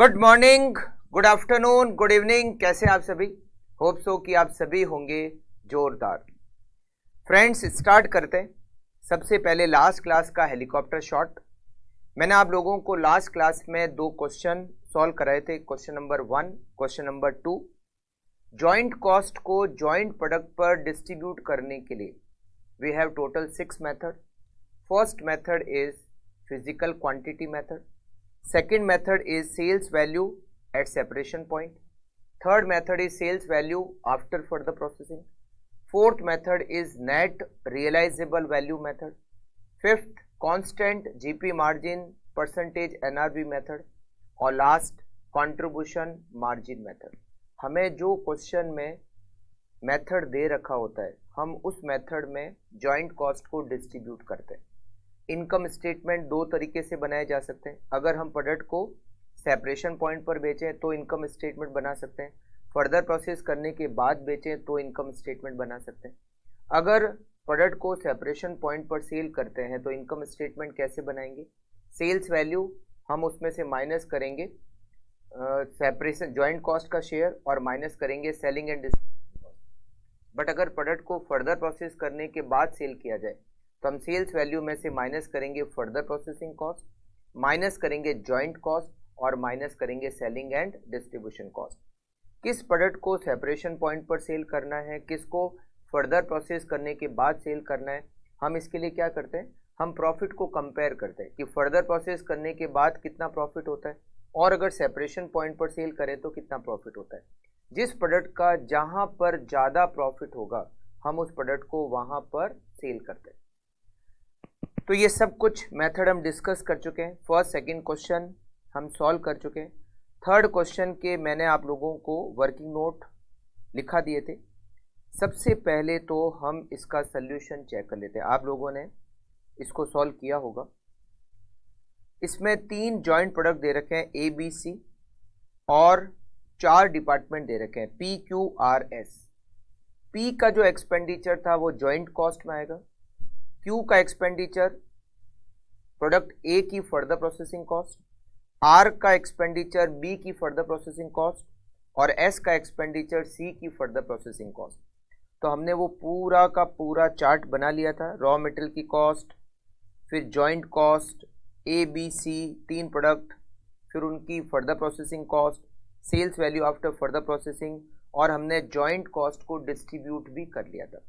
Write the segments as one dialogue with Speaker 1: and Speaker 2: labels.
Speaker 1: Good morning, good afternoon, good evening. कैसे आप सभी? होप सो कि आप सभी होंगे जोरदार। फ्रेंड्स, स्टार्ट करते हैं। सबसे पहले लास्ट क्लास का हेलीकॉप्टर शॉट। मैंने आप लोगों को लास्ट क्लास में दो क्वेश्चन सॉल्व कराए थे। Question number 1, question number 2। Joint cost को जॉइंट प्रोडक्ट पर डिस्ट्रीब्यूट करने के लिए we have total 6 method. First method is physical quantity method. Second method is sales value at separation point. Third method is sales value after further processing. Fourth method is net realizable value method. Fifth, constant GP margin percentage NRV method. और last, contribution margin method. हमें जो question में method दे रखा होता है, हम उस मेथड में जॉइंट कॉस्ट को डिस्ट्रीब्यूट करते हैं। इनकम स्टेटमेंट दो तरीके से बनाए जा सकते हैं। अगर हम प्रोडक्ट को सेपरेशन पॉइंट पर बेचें तो इनकम स्टेटमेंट बना सकते हैं। फर्दर प्रोसेस करने के बाद बेचें तो इनकम स्टेटमेंट बना सकते हैं। अगर प्रोडक्ट को सेपरेशन पॉइंट पर सेल करते हैं तो इनकम स्टेटमेंट कैसे बनाएंगे? सेल्स वैल्यू हम उसमें से माइनस करेंगे सेपरेशन जॉइंट कॉस्ट का शेयर और माइनस करेंगे selling and distribution cost. But अगर प्रोडक्ट को फर्दर प्रोसेस करने के बाद सेल किया जाए तो हम सेल्स वैल्यू में से माइनस करेंगे फर्दर प्रोसेसिंग कॉस्ट, माइनस करेंगे जॉइंट कॉस्ट और माइनस करेंगे सेलिंग एंड डिस्ट्रीब्यूशन कॉस्ट। किस प्रोडक्ट को सेपरेशन पॉइंट पर सेल करना है, किसको फर्दर प्रोसेस करने के बाद सेल करना है, हम इसके लिए क्या करते हैं? हम प्रॉफिट को कंपेयर करते हैं कि फर्दर प्रोसेस करने के बाद कितना प्रॉफिट होता है और अगर सेपरेशन पॉइंट पर सेल करें तो कितना प्रॉफिट होता है। जिस प्रोडक्ट का जहां पर ज़्यादा प्रॉफिट होगा हम उस प्रोडक्ट को वहां पर सेल करते हैं। तो ये सब कुछ मेथड हम डिस्कस कर चुके हैं। फर्स्ट सेकंड क्वेश्चन हम सॉल्व कर चुके हैं। थर्ड क्वेश्चन के मैंने आप लोगों को वर्किंग नोट लिखा दिए थे। सबसे पहले तो हम इसका सल्यूशन चेक कर लेते हैं। आप लोगों ने इसको सॉल्व किया होगा। इसमें 3 जॉइंट प्रोडक्ट दे रखे हैं ABC और 4 डिपार्टमेंट दे रखे हैं PQRS। P का जो एक्सपेंडिचर था वो जॉइंट कॉस्ट में आएगा। Q का एक्सपेंडिचर प्रोडक्ट A की फर्दर प्रोसेसिंग कॉस्ट, R का एक्सपेंडिचर B की फर्दर प्रोसेसिंग कॉस्ट और S का एक्सपेंडिचर C की फर्दर प्रोसेसिंग कॉस्ट। तो हमने वो पूरा का पूरा चार्ट बना लिया था। रॉ मटेरियल की कॉस्ट, फिर जॉइंट कॉस्ट, ABC 3 प्रोडक्ट, फिर उनकी further processing cost, sales value after further processing और हमने जॉइंट कॉस्ट को डिस्ट्रीब्यूट भी कर लिया था।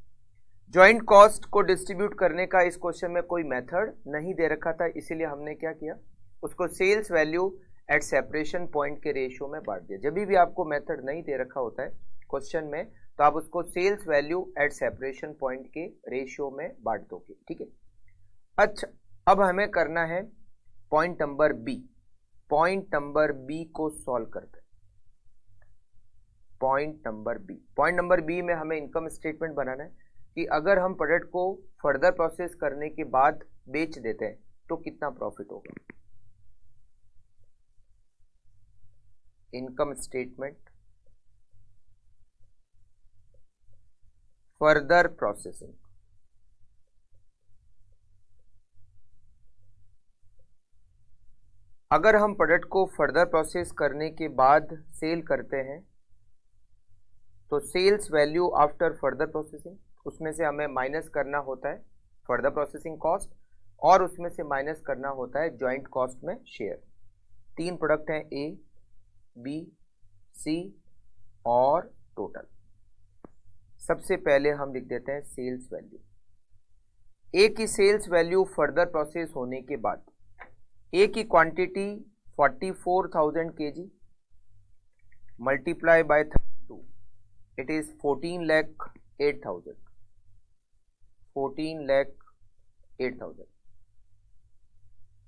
Speaker 1: जॉइंट कॉस्ट को डिस्ट्रीब्यूट करने का इस क्वेश्चन में कोई मेथड नहीं दे रखा था, इसीलिए हमने क्या किया, उसको sales value at separation point के रेशियो में बांट दिया। जब भी आपको मेथड नहीं दे रखा होता है क्वेश्चन में तो आप उसको sales value at separation point के रेशियो में बांट दोगे। ठीक है। अच्छा, अब हमें करना है point number B. Point number B को सॉल्व करते हैं। पॉइंट नंबर बी में हमें इनकम स्टेटमेंट बनाना है कि अगर हम प्रोडक्ट को फर्दर प्रोसेस करने के बाद बेच देते हैं तो कितना प्रॉफिट होगा। Income statement further processing. अगर हम प्रोडक्ट को फर्दर प्रोसेस करने के बाद सेल करते हैं तो sales value after further processing, उसमें से हमें माइनस करना होता है फर्दर प्रोसेसिंग कॉस्ट और उसमें से माइनस करना होता है जॉइंट कॉस्ट में शेयर। 3 प्रोडक्ट हैं A, B, C और टोटल। सबसे पहले हम लिख देते हैं सेल्स वैल्यू। A की सेल्स वैल्यू फर्दर प्रोसेस होने के बाद A की quantity 44,000 kg multiply by 32, it is 14,08,000। 14,08,000।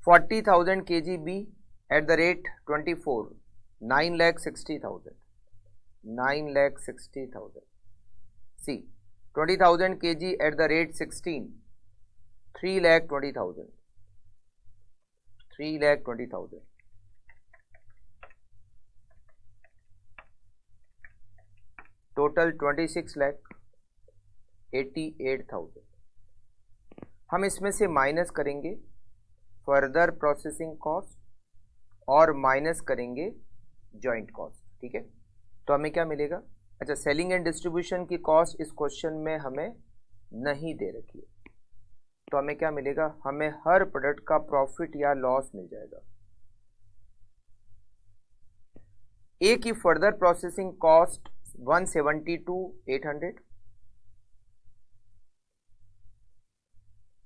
Speaker 1: 40,000 kg B at the rate 24, 9,60,000। 9,60,000। C 20,000 kg at the rate 16, 3,20,000। 3,20,000। Total 26,88,000। हम इसमें से माइनस करेंगे फर्दर प्रोसेसिंग कॉस्ट और माइनस करेंगे जॉइंट कॉस्ट, ठीक है। तो हमें क्या मिलेगा, अच्छा सेलिंग एंड डिस्ट्रीब्यूशन की कॉस्ट इस क्वेश्चन में हमें नहीं दे रखी है, तो हमें क्या मिलेगा, हमें हर प्रोडक्ट का प्रॉफिट या लॉस मिल जाएगा। ए की further processing cost 170 to 800,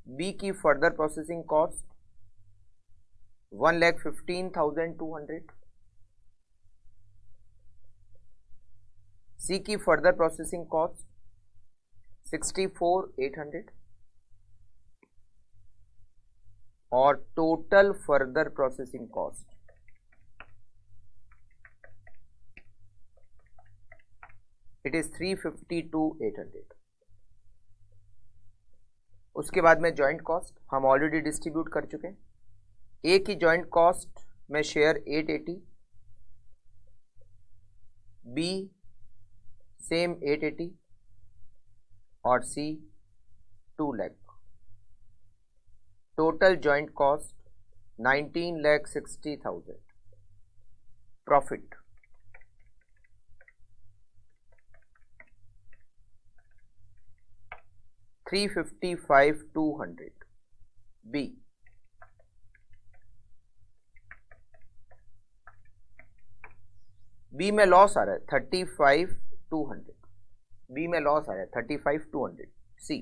Speaker 1: B की फर्दर प्रोसेसिंग कॉस्ट 1,15,200, सी की फर्दर प्रोसेसिंग कॉस्ट 64,800 और total further processing cost it is 350,800। उसके बाद में जॉइंट कॉस्ट हम ऑलरेडी डिस्ट्रीब्यूट कर चुके हैं। ए की जॉइंट कॉस्ट में शेयर 880, बी सेम 880 और C 2 lakh. Total joint cost 19,60,000। Profit 355,200। B में लॉस आ रहा है 35,200, बी में लॉस आ रहा है 35,200।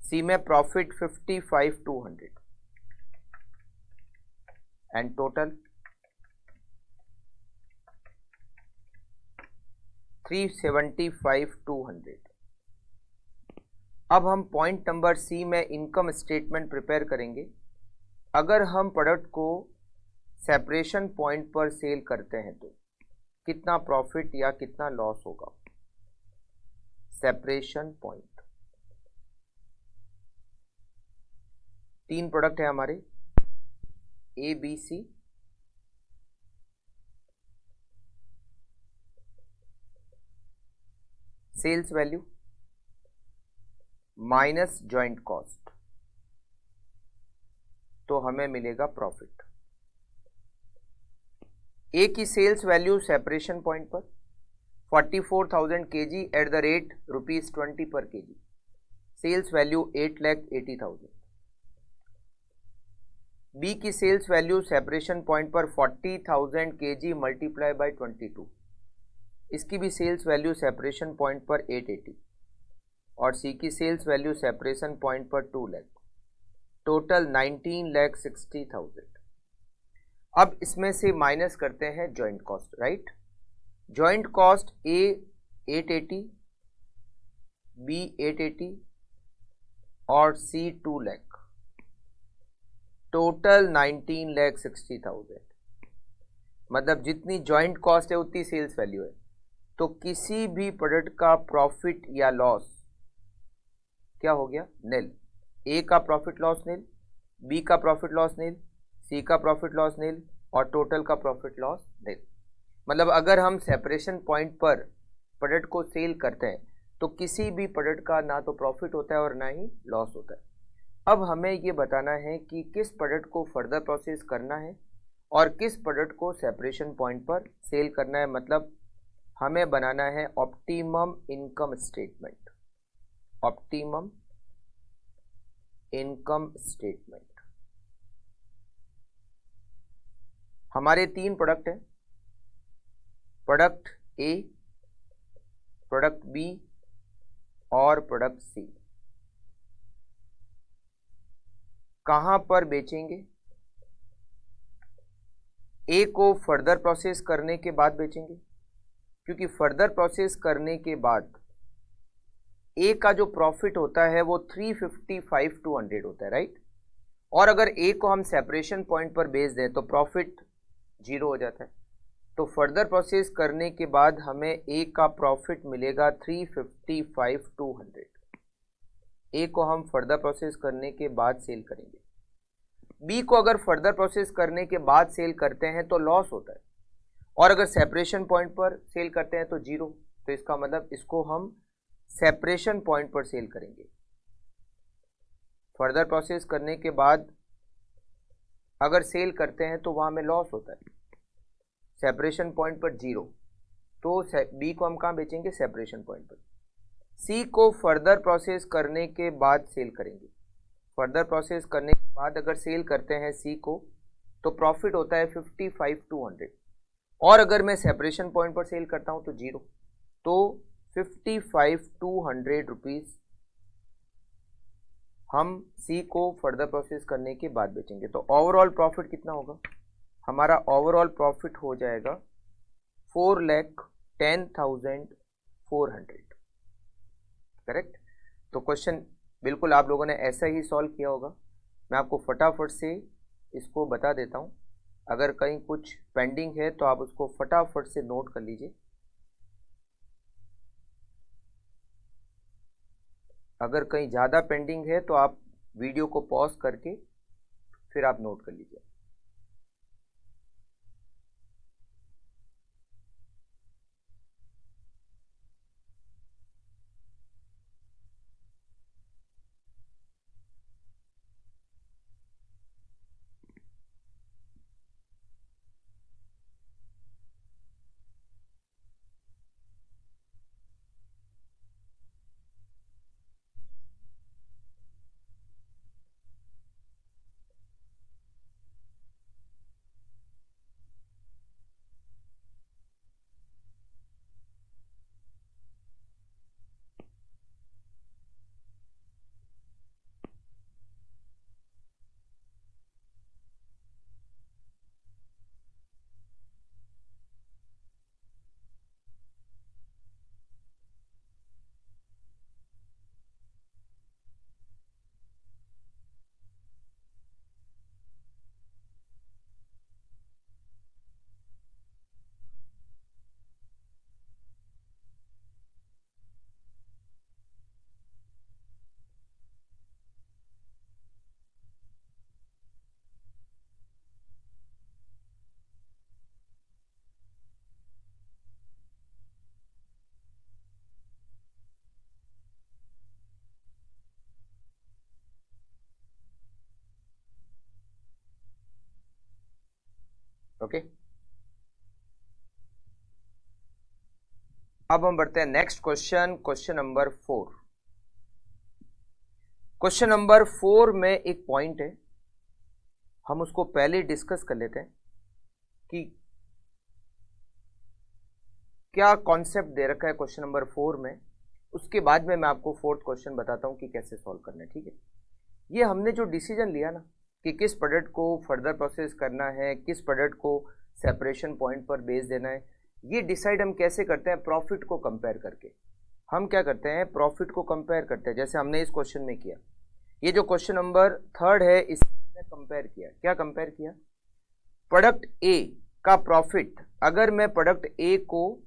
Speaker 1: सी में प्रॉफिट 55,200 एंड टोटल 375,200। अब हम पॉइंट नंबर सी में इनकम स्टेटमेंट प्रिपेयर करेंगे। अगर हम प्रोडक्ट को सेपरेशन पॉइंट पर सेल करते हैं तो कितना प्रॉफिट या कितना लॉस होगा। सेपरेशन पॉइंट 3 प्रोडक्ट है हमारे A B C. Sales value minus joint cost, तो हमें मिलेगा प्रॉफिट। ए की सेल्स वैल्यू सेपरेशन पॉइंट पर 44,000 kg एट द रेट ₹20 पर kg, सेल्स वैल्यू 8,80,000। बी की सेल्स वैल्यू सेपरेशन पॉइंट पर 40,000 kg मल्टीप्लाई बाय 22, इसकी भी सेल्स वैल्यू सेपरेशन पॉइंट पर 880 और सी की सेल्स वैल्यू सेपरेशन पॉइंट पर 2 लाख। टोटल 19,60,000। अब इसमें से माइनस करते हैं joint cost, right. Joint cost A 880, B 880 और सी 2 लाख। टोटल 19,60,000। मतलब जितनी जॉइंट कॉस्ट है उतनी सेल्स वैल्यू है, तो किसी भी प्रोडक्ट का प्रॉफिट या लॉस क्या हो गया, नील। ए का प्रॉफिट लॉस नील, बी का प्रॉफिट लॉस नील, सी का प्रॉफिट लॉस नील और टोटल का प्रॉफिट लॉस नील। मतलब अगर हम सेपरेशन पॉइंट पर प्रोडक्ट को सेल करते हैं तो किसी भी प्रोडक्ट का ना तो प्रॉफिट होता है और ना ही लॉस होता है। अब हमें ये बताना है कि किस प्रोडक्ट को फर्दर प्रोसेस करना है और किस प्रोडक्ट को सेपरेशन पॉइंट पर सेल करना है। मतलब हमें बनाना है optimum income statement. Optimum income statement. हमारे 3 प्रोडक्ट हैं, प्रोडक्ट ए, प्रोडक्ट बी और प्रोडक्ट सी। कहां पर बेचेंगे, ए को फर्दर प्रोसेस करने के बाद बेचेंगे, क्योंकि फर्दर प्रोसेस करने के बाद ए का जो प्रॉफिट होता है वो 355,200 होता है, राइट। और अगर ए को हम सेपरेशन पॉइंट पर बेच दें तो प्रॉफिट 0 हो जाता है। तो फर्दर प्रोसेस करने के बाद हमें ए का प्रॉफिट मिलेगा 355,200। ए को हम फर्दर प्रोसेस करने के बाद सेल करेंगे। बी को अगर फर्दर प्रोसेस करने के बाद सेल करते हैं तो लॉस होता है, और अगर सेपरेशन पॉइंट पर सेल करते हैं तो 0। तो इसका मतलब इसको हम सेपरेशन पॉइंट पर सेल करेंगे। फर्दर प्रोसेस करने के बाद अगर सेल करते हैं तो वहाँ में लॉस होता है, सेपरेशन पॉइंट पर 0, तो बी को हम कहाँ बेचेंगे, सेपरेशन पॉइंट पर। सी को फर्दर प्रोसेस करने के बाद सेल करेंगे, फर्दर प्रोसेस करने के बाद अगर सेल करते हैं सी को तो प्रॉफिट होता है 55,200, और अगर मैं सेपरेशन पॉइंट पर सेल करता हूं तो 0, तो 55,200 रुपीज हम सी को फर्दर प्रोसेस करने के बाद बेचेंगे। तो ओवरऑल प्रॉफिट कितना होगा, हमारा ओवरऑल प्रॉफिट हो जाएगा 4,10,400, करेक्ट। तो क्वेश्चन बिल्कुल आप लोगों ने ऐसा ही सॉल्व किया होगा। मैं आपको फटाफट से इसको बता देता हूं, अगर कहीं कुछ पेंडिंग है तो आप उसको फटाफट से नोट कर लीजिए। अगर कहीं ज़्यादा पेंडिंग है तो आप वीडियो को पॉज करके फिर आप नोट कर लीजिए। ओके, अब हम बढ़ते हैं next question, question number 4। Question number 4 में एक पॉइंट है, हम उसको पहले डिस्कस कर लेते हैं कि क्या कॉन्सेप्ट दे रखा है क्वेश्चन नंबर 4 में, उसके बाद में मैं आपको फोर्थ क्वेश्चन बताता हूं कि कैसे सॉल्व करना है। ठीक है, ये हमने जो डिसीजन लिया ना कि किस प्रोडक्ट को फर्दर प्रोसेस करना है, किस प्रोडक्ट को सेपरेशन पॉइंट पर बेच देना है, ये डिसाइड हम कैसे करते हैं, प्रॉफिट को कंपेयर करके। हम क्या करते हैं, प्रॉफिट को कंपेयर करते हैं, जैसे हमने इस क्वेश्चन में किया। ये जो क्वेश्चन नंबर 3 है इसमें कंपेयर किया, क्या कंपेयर किया, प्रोडक्ट ए का प्रॉफिट अगर मैं प्रोडक्ट ए को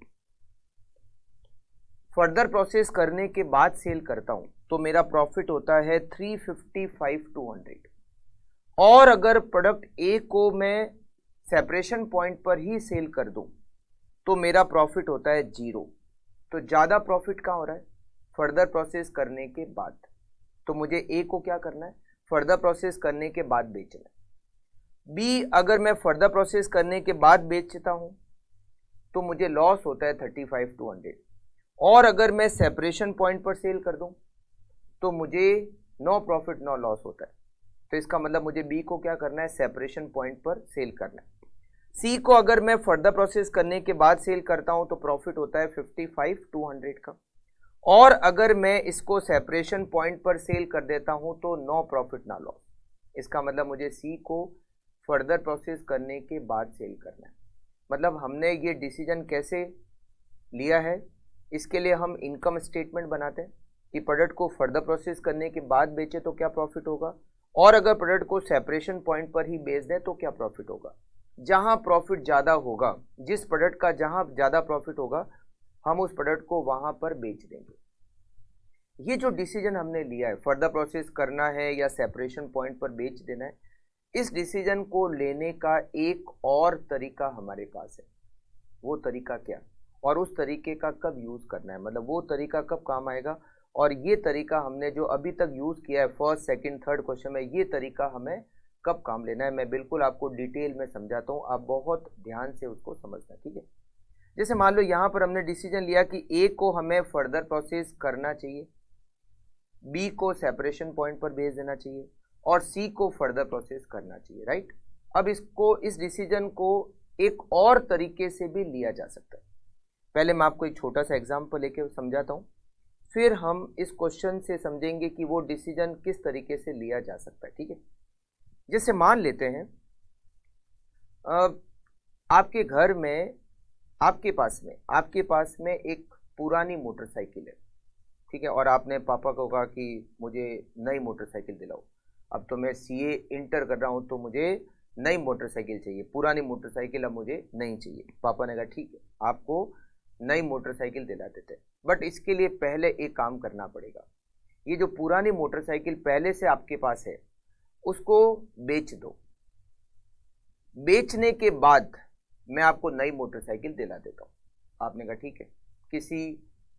Speaker 1: फर्दर प्रोसेस करने के बाद सेल करता हूं तो मेरा प्रॉफिट होता है 355,200, और अगर प्रोडक्ट ए को मैं सेपरेशन पॉइंट पर ही सेल कर दूं तो मेरा प्रॉफिट होता है 0। तो ज़्यादा प्रॉफिट कहाँ हो रहा है, फर्दर प्रोसेस करने के बाद। तो मुझे ए को क्या करना है, फर्दर प्रोसेस करने के बाद बेचना है। बी अगर मैं फर्दर प्रोसेस करने के बाद बेचता हूं तो मुझे लॉस होता है 35,200, और अगर मैं सेपरेशन पॉइंट पर सेल कर दूं तो मुझे नो प्रॉफिट नो लॉस होता है। तो इसका मतलब मुझे बी को क्या करना है, सेपरेशन पॉइंट पर सेल करना है। सी को अगर मैं फर्दर प्रोसेस करने के बाद सेल करता हूं तो प्रॉफिट होता है 55,200 का, और अगर मैं इसको सेपरेशन पॉइंट पर सेल कर देता हूं तो नो प्रॉफिट ना लॉस। इसका मतलब मुझे सी को फर्दर प्रोसेस करने के बाद सेल करना है। मतलब हमने ये डिसीजन कैसे लिया है, इसके लिए हम इनकम स्टेटमेंट बनाते हैं कि प्रोडक्ट को फर्दर प्रोसेस करने के बाद बेचे तो क्या प्रॉफिट होगा, और अगर प्रोडक्ट को सेपरेशन पॉइंट पर ही बेच दें तो क्या प्रॉफिट होगा। जहां प्रॉफिट ज़्यादा होगा, जिस प्रोडक्ट का जहां ज़्यादा प्रॉफिट होगा हम उस प्रोडक्ट को वहां पर बेच देंगे। ये जो डिसीजन हमने लिया है, फर्दर प्रोसेस करना है या सेपरेशन पॉइंट पर बेच देना है, इस डिसीजन को लेने का एक और तरीका हमारे पास है। वो तरीका क्या, और उस तरीके का कब यूज़ करना है, मतलब वो तरीका कब काम आएगा, और ये तरीका हमने जो अभी तक यूज़ किया है फर्स्ट सेकंड थर्ड क्वेश्चन में, ये तरीका हमें कब काम लेना है मैं बिल्कुल आपको डिटेल में समझाता हूँ, आप बहुत ध्यान से उसको समझना, ठीक है। जैसे मान लो यहाँ पर हमने डिसीजन लिया कि ए को हमें फर्दर प्रोसेस करना चाहिए, बी को सेपरेशन पॉइंट पर भेज देना चाहिए और सी को फर्दर प्रोसेस करना चाहिए, राइट। अब इस डिसीजन को एक और तरीके से भी लिया जा सकता है। पहले मैं आपको एक छोटा सा एग्जाम्पल लेके समझाता हूँ, फिर हम इस क्वेश्चन से समझेंगे कि वो डिसीजन किस तरीके से लिया जा सकता है, ठीक है। जैसे मान लेते हैं आपके घर में आपके पास में एक पुरानी मोटरसाइकिल है, ठीक है, और आपने पापा को कहा कि मुझे नई मोटरसाइकिल दिलाओ। अब तो मैं सीए इंटर कर रहा हूँ तो मुझे नई मोटरसाइकिल चाहिए, पुरानी मोटरसाइकिल अब मुझे नहीं चाहिए। पापा ने कहा ठीक है, आपको नई मोटरसाइकिल दिला देते हैं, बट इसके लिए पहले एक काम करना पड़ेगा। ये जो पुरानी मोटरसाइकिल पहले से आपके पास है उसको बेच दो, बेचने के बाद मैं आपको नई मोटरसाइकिल दिला देता हूँ। आपने कहा ठीक है, किसी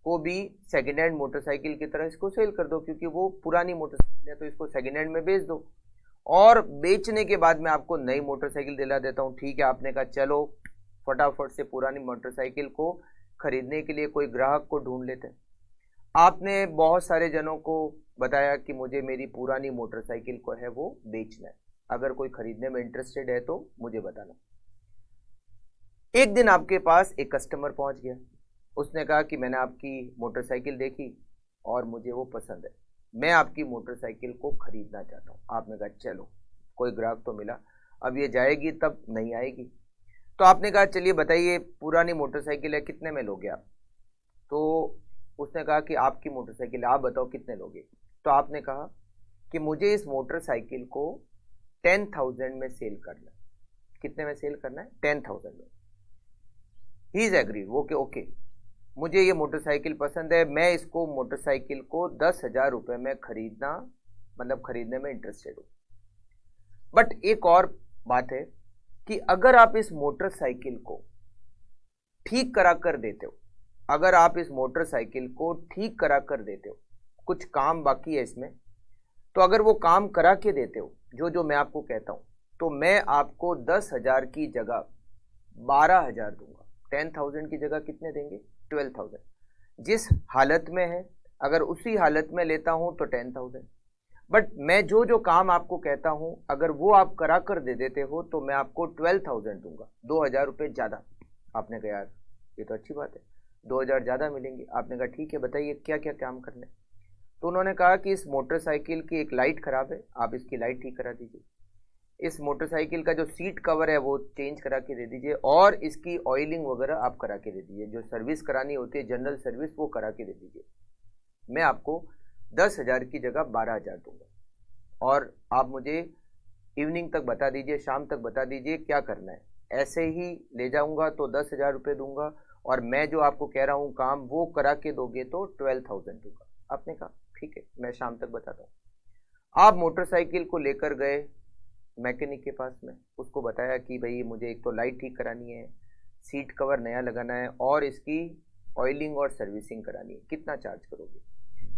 Speaker 1: को भी सेकेंड हैंड मोटरसाइकिल की तरह इसको सेल कर दो, क्योंकि वो पुरानी मोटरसाइकिल है तो इसको सेकेंड हैंड में बेच दो और बेचने के बाद मैं आपको नई मोटरसाइकिल दिला देता हूँ, ठीक है। आपने कहा चलो फटाफट से पुरानी मोटरसाइकिल को खरीदने के लिए कोई ग्राहक को ढूंढ लेते हैं। आपने बहुत सारे जनों को बताया कि मुझे मेरी पुरानी मोटरसाइकिल को है वो बेचना है, अगर कोई खरीदने में इंटरेस्टेड है तो मुझे बताना। एक दिन आपके पास एक कस्टमर पहुंच गया, उसने कहा कि मैंने आपकी मोटरसाइकिल देखी और मुझे वो पसंद है, मैं आपकी मोटरसाइकिल को खरीदना चाहता हूँ। आपने कहा चलो कोई ग्राहक तो मिला, अब ये जाएगी तब नहीं आएगी, तो आपने कहा चलिए बताइए पुरानी मोटरसाइकिल है, कितने में लोगे आप। तो उसने कहा कि आपकी मोटरसाइकिल आप बताओ कितने लोगे। तो आपने कहा कि मुझे इस मोटरसाइकिल को 10,000 में सेल करना है। कितने में सेल करना है? 10,000 में। ही इज एग्री, ओके मुझे ये मोटरसाइकिल पसंद है, मैं इसको मोटरसाइकिल को 10,000 रुपये में खरीदने में इंटरेस्टेड हूँ। बट एक और बात है कि अगर आप इस मोटरसाइकिल को ठीक करा कर देते हो, अगर आप इस मोटरसाइकिल को ठीक करा कर देते हो, कुछ काम बाकी है इसमें, तो अगर वो काम करा के देते हो जो मैं आपको कहता हूं, तो मैं आपको 10,000 की जगह 12,000 दूंगा। 10,000 की जगह कितने देंगे? 12,000। जिस हालत में है अगर उसी हालत में लेता हूं तो 10,000, बट मैं जो काम आपको कहता हूं अगर वो आप करा कर दे देते हो तो मैं आपको 12,000 दूंगा, 2,000 रुपये ज़्यादा। आपने कहा यार ये तो अच्छी बात है, 2,000 ज़्यादा मिलेंगे। आपने कहा ठीक है बताइए क्या क्या काम करने। तो उन्होंने कहा कि इस मोटरसाइकिल की एक लाइट ख़राब है, आप इसकी लाइट ठीक करा दीजिए, इस मोटरसाइकिल का जो सीट कवर है वो चेंज करा के दे दीजिए और इसकी ऑयलिंग वगैरह आप करा के दे दीजिए, जो सर्विस करानी होती है जनरल सर्विस वो करा के दे दीजिए। मैं आपको 10,000 की जगह 12,000 दूंगा और आप मुझे इवनिंग तक बता दीजिए, शाम तक बता दीजिए क्या करना है। ऐसे ही ले जाऊंगा तो 10,000 रुपये दूंगा और मैं जो आपको कह रहा हूँ काम वो करा के दोगे तो 12,000 दूंगा। आपने कहा ठीक है मैं शाम तक बताता हूँ। आप मोटरसाइकिल को लेकर गए मैकेनिक के पास में, उसको बताया कि भाई मुझे एक तो लाइट ठीक करानी है, सीट कवर नया लगाना है और इसकी ऑयलिंग और सर्विसिंग करानी है, कितना चार्ज करोगे।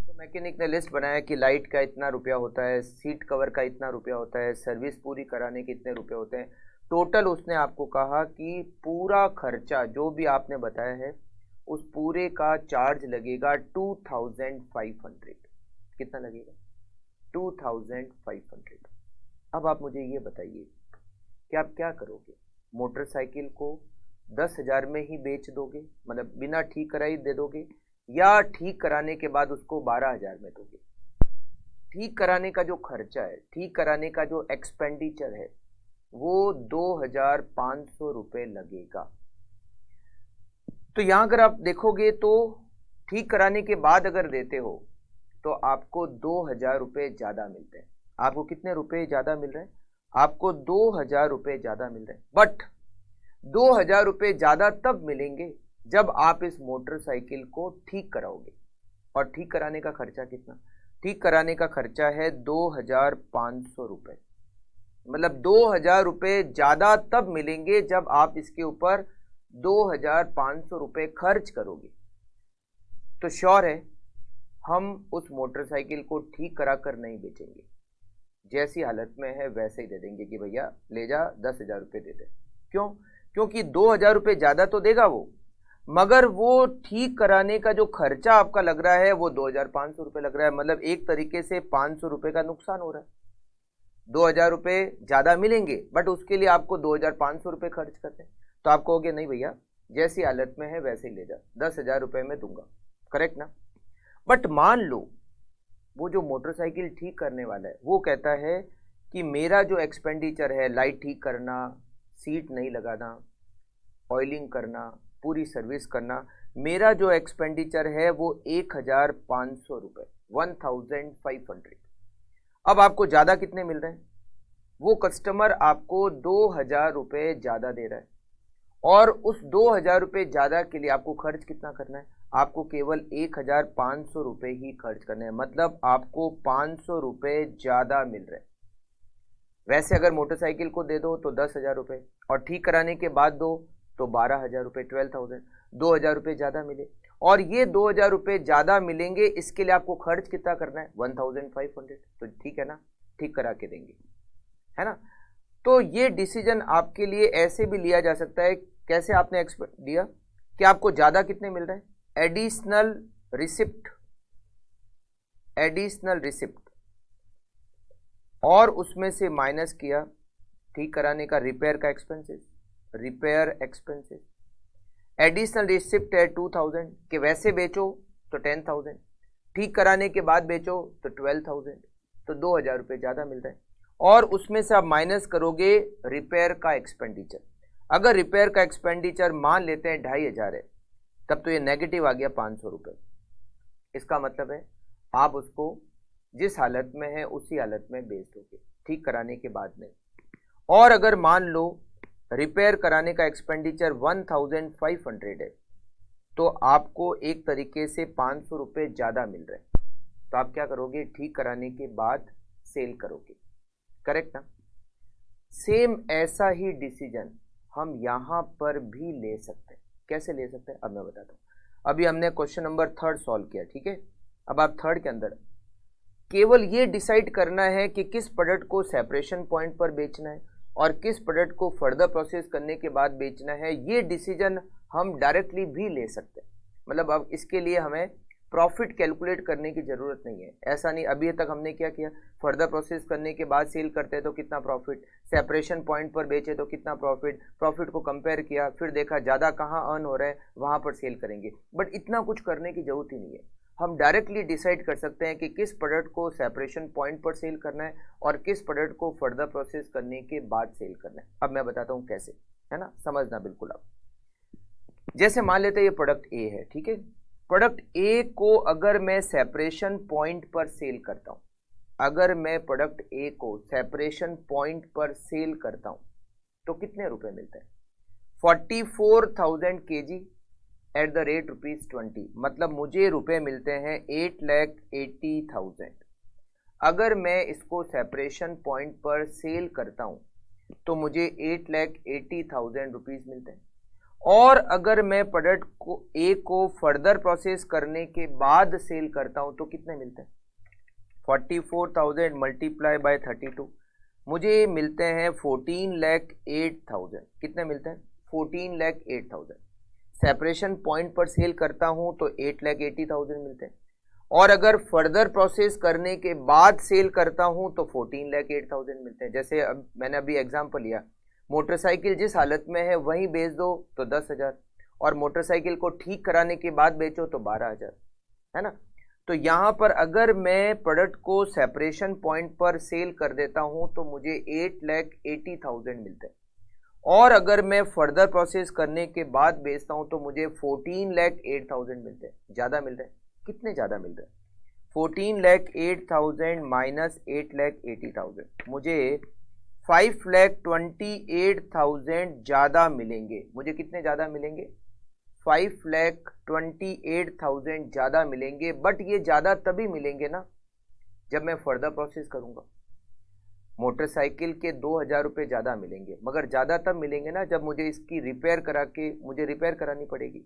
Speaker 1: तो मैकेनिक ने लिस्ट बनाया कि लाइट का इतना रुपया होता है, सीट कवर का इतना रुपया होता है, सर्विस पूरी कराने के इतने रुपये होते हैं। टोटल उसने आपको कहा कि पूरा खर्चा जो भी आपने बताया है उस पूरे का चार्ज लगेगा 2,500। कितना लगेगा? 2,500। अब आप मुझे ये बताइए कि आप क्या करोगे? मोटरसाइकिल को 10,000 में ही बेच दोगे, मतलब बिना ठीक कराई दे दोगे, या ठीक कराने के बाद उसको 12,000 में दोगे? ठीक कराने का जो खर्चा है, ठीक कराने का जो एक्सपेंडिचर है वो 2,500 रुपये लगेगा। तो यहाँ अगर आप देखोगे तो ठीक कराने के बाद अगर देते हो तो आपको 2,000 रुपये ज़्यादा मिलते हैं। आपको कितने रुपए ज़्यादा मिल रहे हैं? आपको 2,000 रुपये ज़्यादा मिल रहे हैं। बट 2,000 रुपये ज़्यादा तब मिलेंगे जब आप इस मोटरसाइकिल को ठीक कराओगे। और ठीक कराने का खर्चा कितना? ठीक कराने का खर्चा है 2,500 रुपये। मतलब 2,000 रुपये ज़्यादा तब मिलेंगे जब आप इसके ऊपर 2,500 रुपये खर्च करोगे। तो श्योर है हम उस मोटरसाइकिल को ठीक करा कर नहीं बेचेंगे, जैसी हालत में है वैसे ही दे देंगे कि भैया ले जा, 10,000 रुपये दे दे। क्यों? क्योंकि 2,000 रुपये ज़्यादा तो देगा वो, मगर वो ठीक कराने का जो खर्चा आपका लग रहा है वो 2,500 रुपये लग रहा है। मतलब एक तरीके से 500 रुपये का नुकसान हो रहा है। 2,000 रुपये ज़्यादा मिलेंगे बट उसके लिए आपको 2,500 रुपये खर्च करते हैं। तो आप कहोगे नहीं भैया, जैसी हालत में है वैसे ही ले जा, 10,000 रुपये में दूंगा, करेक्ट ना? बट मान लो वो जो मोटरसाइकिल ठीक करने वाला है वो कहता है कि मेरा जो एक्सपेंडिचर है, लाइट ठीक करना, सीट नहीं लगाना, ऑयलिंग करना, पूरी सर्विस करना, मेरा जो एक्सपेंडिचर है वो 1,500 रुपये, 1,500। अब आपको ज़्यादा कितने मिल रहे हैं? वो कस्टमर आपको 2,000 रुपये ज़्यादा दे रहा है, और उस 2,000 रुपये ज़्यादा के लिए आपको खर्च कितना करना है? आपको केवल 1,500 रुपये ही खर्च करने हैं। मतलब आपको 500 रुपये ज़्यादा मिल रहे हैं। वैसे अगर मोटरसाइकिल को दे दो तो 10,000 रुपये, और ठीक कराने के बाद दो तो 12,000 रुपये, 12,000, 2,000 रुपये ज़्यादा मिले। और ये 2,000 रुपये ज़्यादा मिलेंगे, इसके लिए आपको खर्च कितना करना है? 1,500। तो ठीक है ना, ठीक करा के देंगे, है ना? तो ये डिसीजन आपके लिए ऐसे भी लिया जा सकता है। कैसे आपने एक्सपेक्ट दिया कि आपको ज़्यादा कितने मिल रहे हैं? एडिशनल रिसिप्ट, एडिशनल रिसिप्ट, और उसमें से माइनस किया ठीक कराने का रिपेयर का expenses, repair expenses. Additional receipt है 2,000 के वैसे बेचो तो 10,000, ठीक कराने के बाद बेचो तो 12,000, तो 2,000 रुपये ज़्यादा मिल रहा है। और उसमें से आप माइनस करोगे रिपेयर का एक्सपेंडिचर। अगर रिपेयर का एक्सपेंडिचर मान लेते हैं 2,500 है, तब तो ये नेगेटिव आ गया 500 रुपये। इसका मतलब है आप उसको जिस हालत में है उसी हालत में बेच दोगे, ठीक कराने के बाद नहीं। और अगर मान लो रिपेयर कराने का एक्सपेंडिचर 1,500 है, तो आपको एक तरीके से 500 रुपये ज़्यादा मिल रहे हैं, तो आप क्या करोगे? ठीक कराने के बाद सेल करोगे, करेक्ट ना? सेम ऐसा ही डिसीजन हम यहाँ पर भी ले सकते हैं। कैसे ले सकते हैं अब मैं बताता हूँ। अभी हमने क्वेश्चन नंबर 3 सॉल्व किया, ठीक है? अब आप 3 के अंदर केवल ये डिसाइड करना है कि किस प्रोडक्ट को सेपरेशन पॉइंट पर बेचना है और किस प्रोडक्ट को फर्दर प्रोसेस करने के बाद बेचना है। ये डिसीजन हम डायरेक्टली भी ले सकते हैं। मतलब अब इसके लिए हमें प्रॉफिट कैलकुलेट करने की ज़रूरत नहीं है। ऐसा नहीं, अभी तक हमने क्या किया? फर्दर प्रोसेस करने के बाद सेल करते हैं तो कितना प्रॉफिट, सेपरेशन पॉइंट पर बेचे तो कितना प्रॉफिट, प्रॉफिट को कंपेयर किया, फिर देखा ज़्यादा कहाँ अर्न हो रहा है, वहाँ पर सेल करेंगे। बट इतना कुछ करने की ज़रूरत ही नहीं है। हम डायरेक्टली डिसाइड कर सकते हैं कि किस प्रोडक्ट को सेपरेशन पॉइंट पर सेल करना है और किस प्रोडक्ट को फर्दर प्रोसेस करने के बाद सेल करना है। अब मैं बताता हूँ कैसे, है ना? समझना बिल्कुल। अब जैसे मान लेते हैं ये प्रोडक्ट ए है, ठीक है? प्रोडक्ट ए को अगर मैं सेपरेशन पॉइंट पर सेल करता हूं, अगर मैं प्रोडक्ट ए को सेपरेशन पॉइंट पर सेल करता हूं तो कितने रुपए मिलते हैं? 44,000 kg एट द रेट ₹20। मतलब मुझे रुपए मिलते हैं 8,80,000। अगर मैं इसको सेपरेशन पॉइंट पर सेल करता हूं तो मुझे 8,80,000 रुपीज मिलते हैं। और अगर मैं प्रोडक्ट को ए को फर्दर प्रोसेस करने के बाद सेल करता हूं तो कितने मिलते हैं? 44,000 मल्टीप्लाई बाय 32, मुझे मिलते हैं 14,08,000। कितने मिलते हैं? 14,08,000। सेपरेशन पॉइंट पर सेल करता हूं तो 8,80,000 मिलते हैं, और अगर फर्दर प्रोसेस करने के बाद सेल करता हूं तो 14,08,000 मिलते हैं। जैसे अब मैंने अभी एग्जांपल लिया, मोटरसाइकिल जिस हालत में है वहीं बेच दो तो 10,000, और मोटरसाइकिल को ठीक कराने के बाद बेचो तो 12,000, है ना? तो यहाँ पर अगर मैं प्रोडक्ट को सेपरेशन पॉइंट पर सेल कर देता हूँ तो मुझे 8,80,000 मिलते हैं, और अगर मैं फर्दर प्रोसेस करने के बाद बेचता हूँ तो मुझे 14,08,000 मिलते हैं। ज़्यादा मिल रहे हैं? कितने ज़्यादा मिल रहे हैं? 14,08,000 माइनस 8,80,000, मुझे 5,28,000 ज़्यादा मिलेंगे। मुझे कितने ज़्यादा मिलेंगे? 5,28,000 ज़्यादा मिलेंगे। बट ये ज़्यादा तभी मिलेंगे ना जब मैं फर्दर प्रोसेस करूँगा। मोटरसाइकिल के 2,000 रुपये ज़्यादा मिलेंगे, मगर ज़्यादा तब मिलेंगे ना जब मुझे इसकी रिपेयर करा के मुझे रिपेयर करानी पड़ेगी।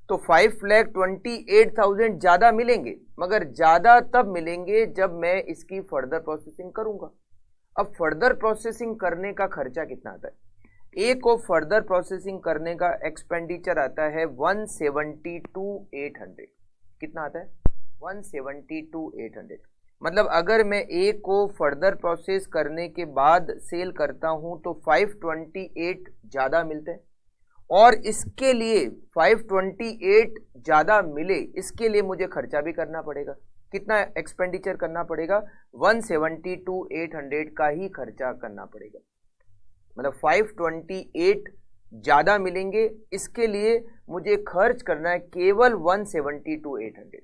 Speaker 1: तो 5,28,000 ज्यादा मिलेंगे, मगर ज्यादा तब मिलेंगे जब मैं इसकी फर्दर प्रोसेसिंग करूंगा। अब फर्दर प्रोसेसिंग करने का खर्चा कितना आता है? ए को फर्दर प्रोसेसिंग करने का एक्सपेंडिचर आता है 172,800। कितना आता है? 172,800। मतलब अगर मैं ए को फर्दर प्रोसेस करने के बाद सेल करता हूं तो 528 ज्यादा मिलते हैं, और इसके लिए 528 ज्यादा मिले इसके लिए मुझे खर्चा भी करना पड़ेगा। कितना एक्सपेंडिचर करना पड़ेगा? 172,800 का ही खर्चा करना पड़ेगा। मतलब 528 ज्यादा मिलेंगे, इसके लिए मुझे खर्च करना है केवल 172,800।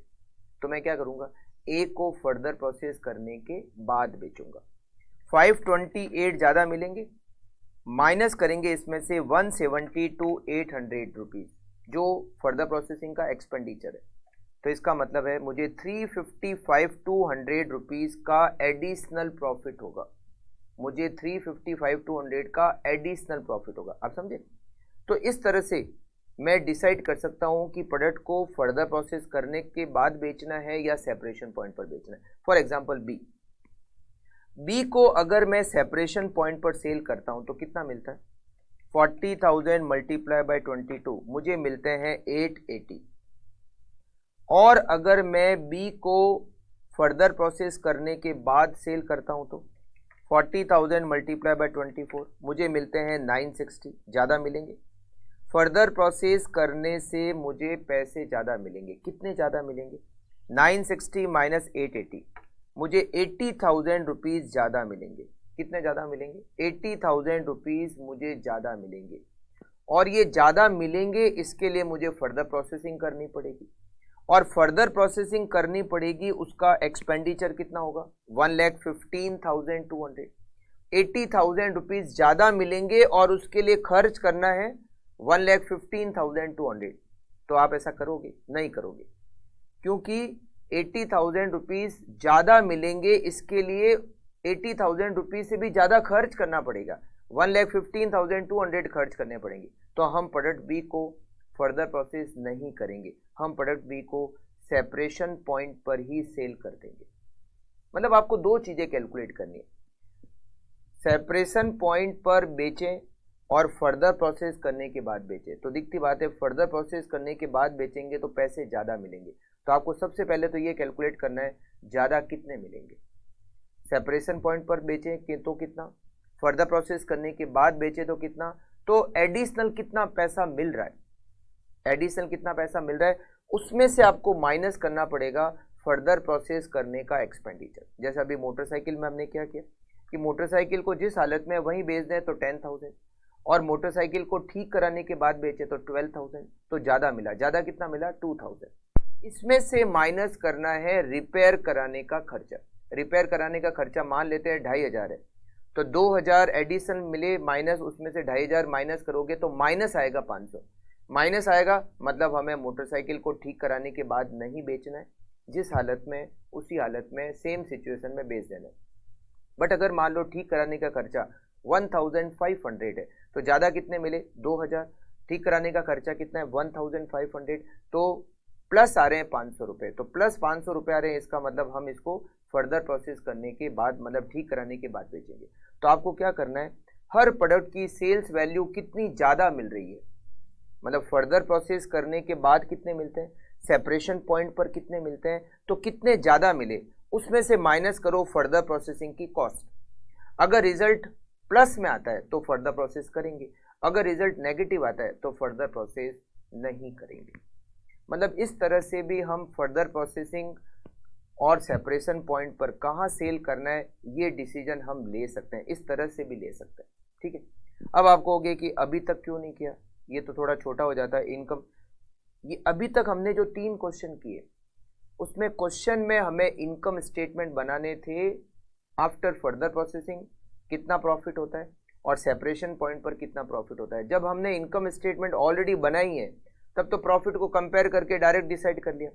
Speaker 1: तो मैं क्या करूंगा? ए को फर्दर प्रोसेस करने के बाद बेचूंगा। 528 ज्यादा मिलेंगे, माइनस करेंगे इसमें से 172,800 रुपीज जो फर्दर प्रोसेसिंग का एक्सपेंडिचर है। तो इसका मतलब है मुझे 355,200 रुपीज का एडिशनल प्रॉफिट होगा। मुझे 355,200 का एडिशनल प्रॉफिट होगा। आप समझे? तो इस तरह से मैं डिसाइड कर सकता हूं कि प्रोडक्ट को फर्दर प्रोसेस करने के बाद बेचना है या सेपरेशन पॉइंट पर बेचना है। फॉर एग्जांपल बी को अगर मैं सेपरेशन पॉइंट पर सेल करता हूं तो कितना मिलता है? 40,000 मल्टीप्लाई बाय 22 मुझे मिलते हैं 880। और अगर मैं बी को फर्दर प्रोसेस करने के बाद सेल करता हूं तो 40,000 मल्टीप्लाई बाय 24 मुझे मिलते हैं 960। ज़्यादा मिलेंगे। फर्दर प्रोसेस करने से मुझे पैसे ज़्यादा मिलेंगे। कितने ज़्यादा मिलेंगे? 960 माइनस 880 मुझे 80,000 रुपीज़ ज़्यादा मिलेंगे। कितने ज़्यादा मिलेंगे? 80,000 रुपीज़ मुझे ज़्यादा मिलेंगे। और ये ज़्यादा मिलेंगे इसके लिए मुझे फर्दर प्रोसेसिंग करनी पड़ेगी, और फर्दर प्रोसेसिंग करनी पड़ेगी। उसका एक्सपेंडिचर कितना होगा? 1,15,200। 80,000 रुपीज़ ज़्यादा मिलेंगे और उसके लिए खर्च करना है 1,15,200। तो आप ऐसा करोगे? नहीं करोगे, क्योंकि 80,000 रुपीज़ ज़्यादा मिलेंगे, इसके लिए 80,000 रुपीज़ से भी ज़्यादा खर्च करना पड़ेगा। 1,15,200 खर्च करने पड़ेंगे। तो हम प्रोडक्ट बी को फर्दर प्रोसेस नहीं करेंगे, हम प्रोडक्ट बी को सेपरेशन पॉइंट पर ही सेल कर देंगे। मतलब आपको दो चीज़ें कैलकुलेट करनी है, सेपरेशन पॉइंट पर बेचें और फर्दर प्रोसेस करने के बाद बेचें। तो दिखती बात है, फर्दर प्रोसेस करने के बाद बेचेंगे तो पैसे ज़्यादा मिलेंगे। तो आपको सबसे पहले तो ये कैलकुलेट करना है ज़्यादा कितने मिलेंगे। सेपरेशन पॉइंट पर बेचें कि तो कितना, फर्दर प्रोसेस करने के बाद बेचें तो कितना, तो एडिशनल कितना पैसा मिल रहा है, एडिशनल कितना पैसा मिल रहा है, उसमें से आपको माइनस करना पड़ेगा फर्दर प्रोसेस करने का एक्सपेंडिचर। जैसे अभी मोटरसाइकिल में हमने क्या किया कि मोटरसाइकिल को जिस हालत में वहीं बेच दें तो 10,000, और मोटरसाइकिल को ठीक कराने के बाद बेचे तो 12,000। तो ज़्यादा मिला। ज़्यादा कितना मिला? 2,000। इसमें से माइनस करना है रिपेयर कराने का खर्चा। रिपेयर कराने का खर्चा मान लेते हैं 2,500 है, तो 2,000 एडिशन मिले, माइनस उसमें से 2,500 माइनस करोगे तो माइनस आएगा 500। माइनस आएगा मतलब हमें मोटरसाइकिल को ठीक कराने के बाद नहीं बेचना है, जिस हालत में उसी हालत में सेम सिचुएशन में बेच देना है। बट अगर मान लो ठीक कराने का खर्चा 1,500 है, तो ज़्यादा कितने मिले? 2,000। ठीक कराने का खर्चा कितना है? 1,500। तो प्लस आ रहे हैं 500 रुपये, तो प्लस 500 रुपये आ रहे हैं। इसका मतलब हम इसको फर्दर प्रोसेस करने के बाद, मतलब ठीक कराने के बाद बेचेंगे। तो आपको क्या करना है, हर प्रोडक्ट की सेल्स वैल्यू कितनी ज़्यादा मिल रही है, मतलब फर्दर प्रोसेस करने के बाद कितने मिलते हैं, सेपरेशन पॉइंट पर कितने मिलते हैं, तो कितने ज़्यादा मिले उसमें से माइनस करो फर्दर प्रोसेसिंग की कॉस्ट। अगर रिजल्ट प्लस में आता है तो फर्दर प्रोसेस करेंगे, अगर रिजल्ट नेगेटिव आता है तो फर्दर प्रोसेस नहीं करेंगे। मतलब इस तरह से भी हम फर्दर प्रोसेसिंग और सेपरेशन पॉइंट पर कहाँ सेल करना है ये डिसीजन हम ले सकते हैं, इस तरह से भी ले सकते हैं। ठीक है, अब आप कहोगे कि अभी तक क्यों नहीं किया, ये तो थोड़ा छोटा हो जाता है। इनकम, ये अभी तक हमने जो 3 क्वेश्चन किए उसमें क्वेश्चन में हमें इनकम स्टेटमेंट बनाने थे आफ्टर फर्दर प्रोसेसिंग कितना प्रॉफिट होता है और सेपरेशन पॉइंट पर कितना प्रॉफिट होता है। जब हमने इनकम स्टेटमेंट ऑलरेडी बनाई है तब तो प्रॉफिट को कंपेयर करके डायरेक्ट डिसाइड कर लिया।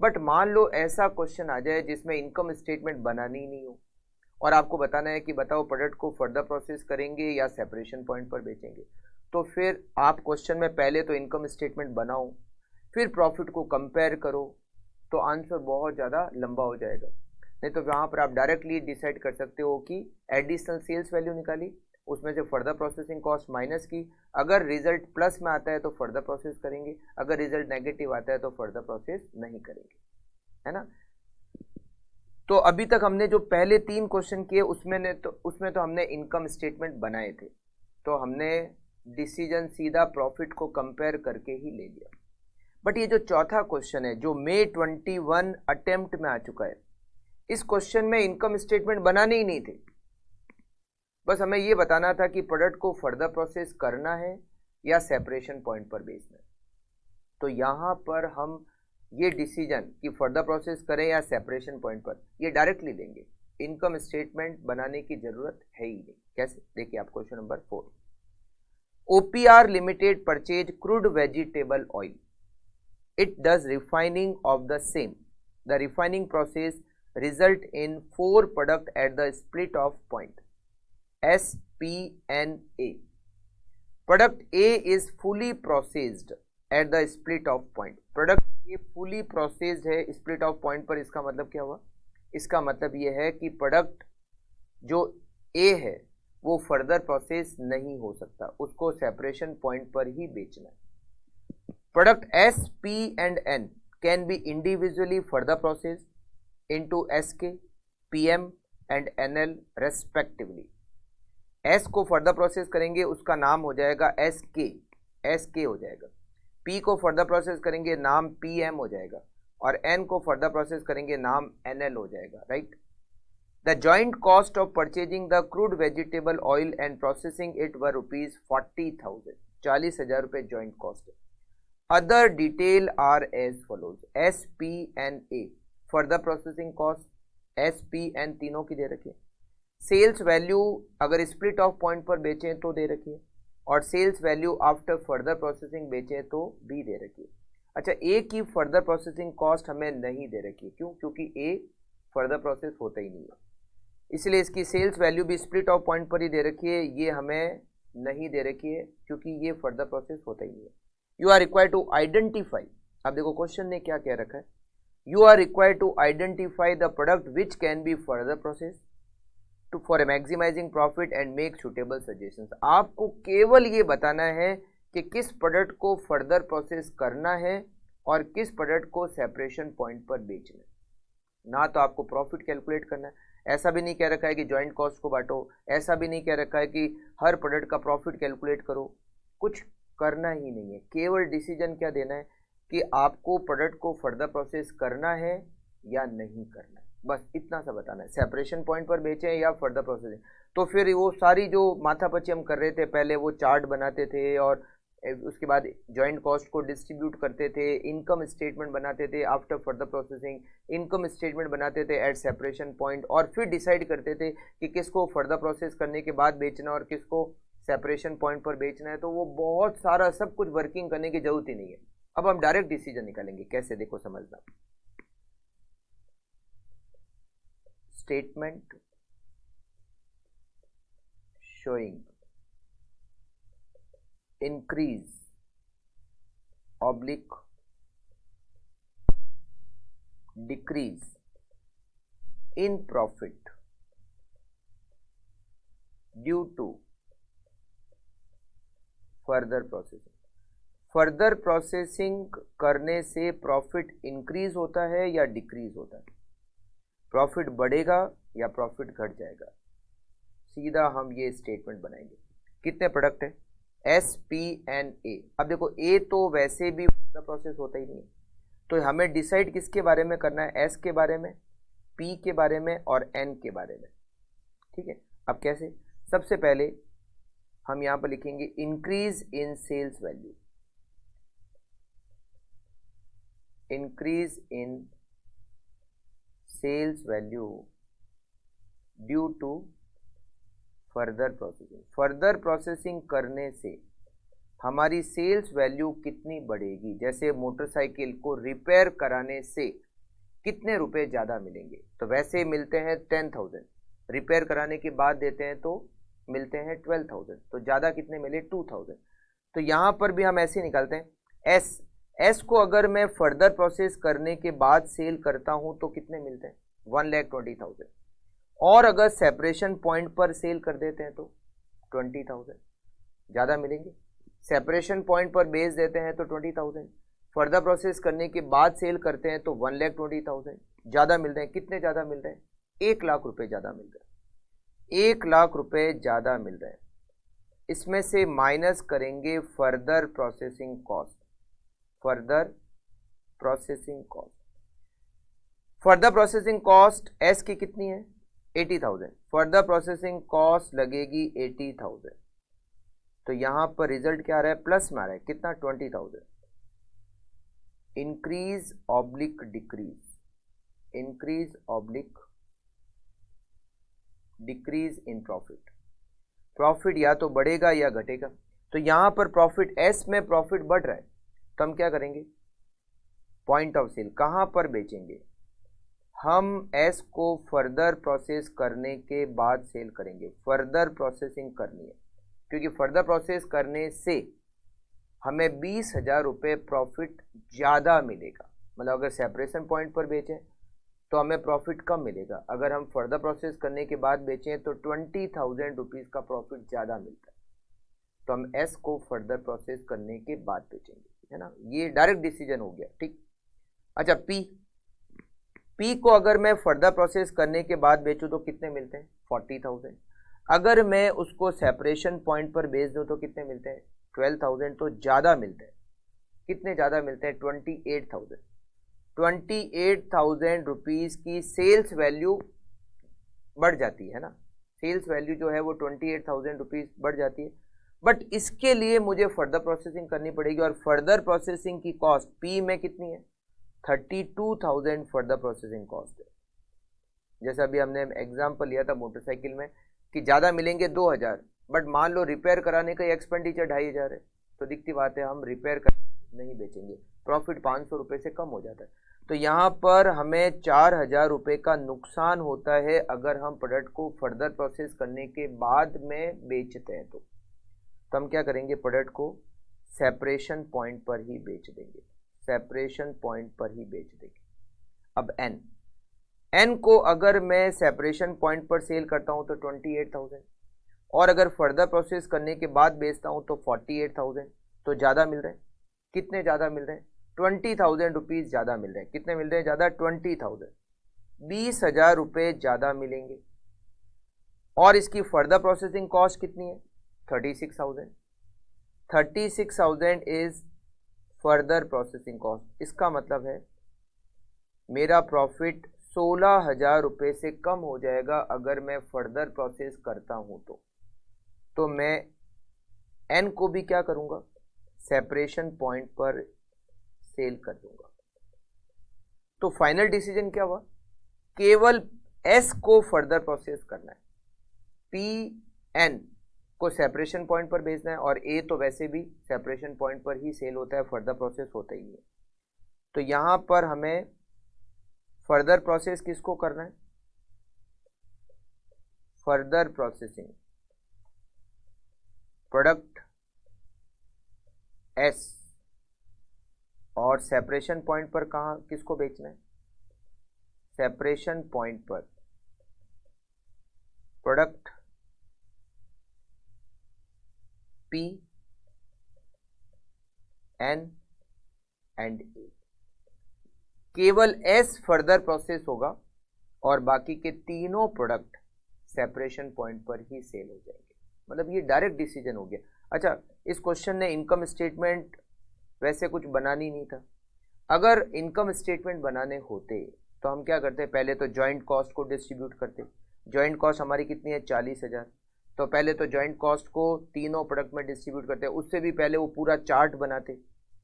Speaker 1: बट मान लो ऐसा क्वेश्चन आ जाए जिसमें इनकम स्टेटमेंट बनानी ही नहीं हो और आपको बताना है कि बताओ प्रोडक्ट को फर्दर प्रोसेस करेंगे या सेपरेशन पॉइंट पर बेचेंगे, तो फिर आप क्वेश्चन में पहले तो इनकम स्टेटमेंट बनाओ, फिर प्रॉफिट को कंपेयर करो, तो आंसर बहुत ज़्यादा लंबा हो जाएगा। नहीं तो वहाँ पर आप डायरेक्टली डिसाइड कर सकते हो कि एडिशनल सेल्स वैल्यू निकाली, उसमें से फर्दर प्रोसेसिंग कॉस्ट माइनस की, अगर रिजल्ट प्लस में आता है तो फर्दर प्रोसेस करेंगे, अगर रिजल्ट नेगेटिव आता है तो फर्दर प्रोसेस नहीं करेंगे, है ना। तो अभी तक हमने जो पहले 3 क्वेश्चन किए उसमें तो हमने इनकम स्टेटमेंट बनाए थे, तो हमने डिसीजन सीधा प्रॉफिट को कंपेयर करके ही ले लिया। बट ये जो चौथा क्वेश्चन है जो May 21 अटेम्प्ट में आ चुका है, इस क्वेश्चन में इनकम स्टेटमेंट बनाने ही नहीं थे, बस हमें ये बताना था कि प्रोडक्ट को फर्दर प्रोसेस करना है या सेपरेशन पॉइंट पर बेचना है। तो यहाँ पर हम ये डिसीजन कि फर्दर प्रोसेस करें या सेपरेशन पॉइंट पर, ये डायरेक्टली लेंगे, इनकम स्टेटमेंट बनाने की जरूरत है ही नहीं। कैसे, देखिए आप question number 4, OPR limited purchase crude vegetable oil, it does refining of the same. The refining process result in 4 product at the split of point S, P and A. Product A is fully processed at the split of point. Product A fully processed है split of point पर, इसका मतलब क्या हुआ? इसका मतलब ये है कि प्रोडक्ट जो A है वो फर्दर प्रोसेस नहीं हो सकता, उसको सेपरेशन पॉइंट पर ही बेचना है। Product S, P and N can be individually further processed into SK, PM and NL respectively. S को फर्दर प्रोसेस करेंगे, उसका नाम हो जाएगा SK हो जाएगा। P को फर्दर प्रोसेस करेंगे, नाम PM हो जाएगा, और N को फर्दर प्रोसेस करेंगे, नाम NL हो जाएगा, right. The joint cost of purchasing the crude vegetable oil and processing it were rupees 40,000, 40,000 रुपये joint cost है। Other detail are as follows. S, P and A further processing cost S, P and तीनों की दे रखी है। Sales value अगर split off point पर बेचें तो दे रखी है, और sales value after further processing बेचें तो भी दे रखी है। अच्छा, ए की फर्दर प्रोसेसिंग कॉस्ट हमें नहीं दे रखी है, क्यों? क्योंकि ए फर्दर प्रोसेस होता ही नहीं है, इसलिए इसकी सेल्स वैल्यू भी स्प्लिट ऑफ पॉइंट पर ही दे रखी है, ये हमें नहीं दे रखी है क्योंकि ये फर्दर प्रोसेस होता ही नहीं है। You are required to identify, अब देखो क्वेश्चन ने क्या कह रखा है, you are required to identify the product which can be further process to for maximising profit and make suitable suggestions. आपको केवल ये बताना है कि किस प्रोडक्ट को फर्दर प्रोसेस करना है और किस प्रोडक्ट को सेपरेशन पॉइंट पर बेचना है, ना तो आपको प्रॉफिट कैलकुलेट करना है। ऐसा भी नहीं कह रखा है कि जॉइंट कॉस्ट को बांटो, ऐसा भी नहीं कह रखा है कि हर प्रोडक्ट का प्रॉफिट कैलकुलेट करो, कुछ करना ही नहीं है। केवल डिसीजन क्या देना है कि आपको प्रोडक्ट को फर्दर प्रोसेस करना है या नहीं करना है, बस इतना सा बताना है। सेपरेशन पॉइंट पर बेचें या फर्दर प्रोसेसिंग, तो फिर वो सारी जो माथापच्ची हम कर रहे थे, पहले वो चार्ट बनाते थे और उसके बाद जॉइंट कॉस्ट को डिस्ट्रीब्यूट करते थे, इनकम स्टेटमेंट बनाते थे after further processing, income statement बनाते थे एट सेपरेशन पॉइंट, और फिर डिसाइड करते थे कि किसको फर्दर प्रोसेस करने के बाद बेचना और किसको सेपरेशन पॉइंट पर बेचना है। तो वो बहुत सारा सब कुछ वर्किंग करने की जरूरत ही नहीं है। अब हम डायरेक्ट डिसीजन निकालेंगे, कैसे देखो समझना। Statement showing increase oblique decrease in profit due to further processing। Further processing करने से प्रॉफिट इंक्रीज होता है या डिक्रीज होता है, प्रॉफिट बढ़ेगा या प्रॉफिट घट जाएगा, सीधा हम ये स्टेटमेंट बनाएंगे। कितने प्रोडक्ट है? S, P and A। अब देखो A तो वैसे भी प्रोसेस होता ही नहीं है, तो हमें डिसाइड किसके बारे में करना है? S के बारे में, P के बारे में और N के बारे में, ठीक है। अब कैसे? सबसे पहले हम यहाँ पर लिखेंगे increase in sales value, increase in sales value due to further processing. Further processing करने से हमारी सेल्स वैल्यू कितनी बढ़ेगी? जैसे मोटरसाइकिल को रिपेयर कराने से कितने रुपए ज़्यादा मिलेंगे? तो वैसे मिलते हैं 10,000, रिपेयर कराने के बाद देते हैं तो मिलते हैं 12,000, तो ज़्यादा कितने मिले? 2,000। तो यहाँ पर भी हम ऐसे निकालते हैं, एस को अगर मैं फर्दर प्रोसेस करने के बाद सेल करता हूं तो कितने मिलते हैं? 1,20,000। और अगर सेपरेशन पॉइंट पर सेल कर देते हैं तो 20,000 ज़्यादा मिलेंगे। सेपरेशन पॉइंट पर बेच देते हैं तो 20,000, फर्दर प्रोसेस करने के बाद सेल करते हैं तो 1,20,000 ज़्यादा मिल रहे हैं। कितने ज़्यादा मिल रहे हैं? 1 लाख रुपए ज़्यादा मिल रहे हैं। 1 लाख रुपए ज़्यादा मिल रहे हैं। इसमें से माइनस करेंगे further processing cost. Further processing cost, further processing cost S की कितनी है? 80,000। फर्दर प्रोसेसिंग कॉस्ट लगेगी 80,000। तो यहां पर रिजल्ट क्या आ रहा है? प्लस में आ रहा है। कितना? 20,000। Increase oblique decrease, increase oblique decrease in profit. Profit या तो बढ़ेगा या घटेगा। तो यहां पर प्रॉफिट एस में प्रॉफिट बढ़ रहा है, तो हम क्या करेंगे? पॉइंट ऑफ सेल कहां पर बेचेंगे? हम एस को फर्दर प्रोसेस करने के बाद सेल करेंगे। फर्दर प्रोसेसिंग करनी है, क्योंकि फर्दर प्रोसेस करने से हमें 20,000 रुपये प्रॉफिट ज़्यादा मिलेगा। मतलब अगर सेपरेशन पॉइंट पर बेचें तो हमें प्रॉफिट कम मिलेगा, अगर हम फर्दर प्रोसेस करने के बाद बेचें तो 20,000 रुपीज़ का प्रॉफिट ज़्यादा मिलता है। तो हम एस को फर्दर प्रोसेस करने के बाद बेचेंगे, है ना। ये डायरेक्ट डिसीजन हो गया, ठीक। अच्छा, पी को अगर मैं फर्दर प्रोसेस करने के बाद बेचूं तो कितने मिलते हैं? 40,000। अगर मैं उसको सेपरेशन पॉइंट पर बेच दूं तो कितने मिलते हैं? 12,000। तो ज़्यादा मिलते हैं। कितने ज़्यादा मिलते हैं? 28,000। 28,000 रुपीज़ की सेल्स वैल्यू बढ़ जाती है ना। सेल्स वैल्यू जो है वो 28,000 रुपीज़ बढ़ जाती है। बट इसके लिए मुझे फर्दर प्रोसेसिंग करनी पड़ेगी, और फर्दर प्रोसेसिंग की कॉस्ट पी में कितनी है? 32,000 फर्दर प्रोसेसिंग कॉस्ट है। जैसा अभी हमने एग्जांपल लिया था मोटरसाइकिल में कि ज़्यादा मिलेंगे 2,000, बट मान लो रिपेयर कराने का एक्सपेंडिचर 2,500 है, तो दिखती बात है हम रिपेयर कर नहीं बेचेंगे, प्रॉफिट 500 रुपये से कम हो जाता है। तो यहाँ पर हमें 4,000 रुपये का नुकसान होता है अगर हम प्रोडक्ट को फर्दर प्रोसेस करने के बाद में बेचते हैं। तो हम क्या करेंगे? प्रोडक्ट को सेपरेशन पॉइंट पर ही बेच देंगे, सेपरेशन पॉइंट पर ही बेच देंगे। अब एन को अगर मैं सेपरेशन पॉइंट पर सेल करता हूं तो 28,000, और अगर फर्दर प्रोसेस करने के बाद बेचता हूं तो 48,000। तो ज़्यादा मिल रहे हैं। कितने ज़्यादा मिल रहे हैं? 20,000 रुपीज़ ज़्यादा मिल रहे हैं। कितने मिल रहे हैं ज़्यादा? 20,000। 20,000 रुपये ज़्यादा मिलेंगे। और इसकी फर्दर प्रोसेसिंग कॉस्ट कितनी है? 36,000। 36,000 इज फर्दर प्रोसेसिंग कॉस्ट। इसका मतलब है मेरा प्रॉफिट 16,000 रुपये से कम हो जाएगा अगर मैं फर्दर प्रोसेस करता हूं तो मैं एन को भी क्या करूंगा? सेपरेशन पॉइंट पर सेल कर दूंगा। तो फाइनल डिसीजन क्या हुआ? केवल एस को फर्दर प्रोसेस करना है, पी एन को सेपरेशन पॉइंट पर बेचना है, और ए तो वैसे भी सेपरेशन पॉइंट पर ही सेल होता है, फर्दर प्रोसेस होता ही नहीं है। तो यहां पर हमें फर्दर प्रोसेस किसको करना है? फर्दर प्रोसेसिंग प्रोडक्ट एस, और सेपरेशन पॉइंट पर कहां किसको बेचना है? सेपरेशन पॉइंट पर प्रोडक्ट पी एन एंड ए। केवल एस फर्दर प्रोसेस होगा और बाकी के तीनों प्रोडक्ट सेपरेशन पॉइंट पर ही सेल हो जाएंगे। मतलब ये डायरेक्ट डिसीजन हो गया। अच्छा, इस क्वेश्चन ने इनकम स्टेटमेंट वैसे कुछ बनानी नहीं था। अगर इनकम स्टेटमेंट बनाने होते तो हम क्या करते? पहले तो जॉइंट कॉस्ट को डिस्ट्रीब्यूट करते। जॉइंट कॉस्ट हमारी कितनी है? 40,000। तो पहले तो जॉइंट कॉस्ट को तीनों प्रोडक्ट में डिस्ट्रीब्यूट करते हैं। उससे भी पहले वो पूरा चार्ट बनाते,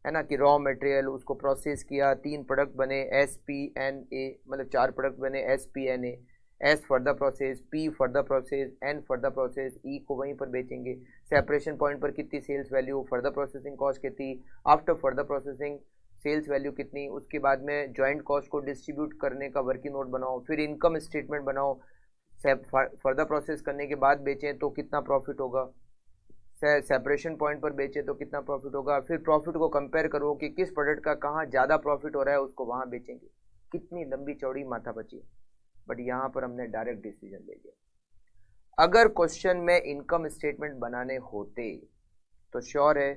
Speaker 1: है ना, कि रॉ मटेरियल उसको प्रोसेस किया, 3 प्रोडक्ट बने एस पी एन ए, मतलब 4 प्रोडक्ट बने S P N A, S further process, P further process, N further process, E को वहीं पर बेचेंगे। सेपरेशन पॉइंट पर कितनी sales value, further processing cost कितनी, after further processing sales value कितनी। उसके बाद में जॉइंट कॉस्ट को डिस्ट्रीब्यूट करने का वर्किंग नोट बनाओ, फिर इनकम स्टेटमेंट बनाओ। फर्दर प्रोसेस करने के बाद बेचें तो कितना प्रॉफिट होगा, सेपरेशन पॉइंट पर बेचे तो कितना प्रॉफिट होगा, फिर प्रॉफिट को कंपेयर करो कि किस प्रोडक्ट का कहाँ ज़्यादा प्रॉफिट हो रहा है उसको वहाँ बेचेंगे। कितनी लंबी चौड़ी माथापच्ची। बट यहाँ पर हमने डायरेक्ट डिसीजन ले लिया। अगर क्वेश्चन में इनकम स्टेटमेंट बनाने होते तो श्योर है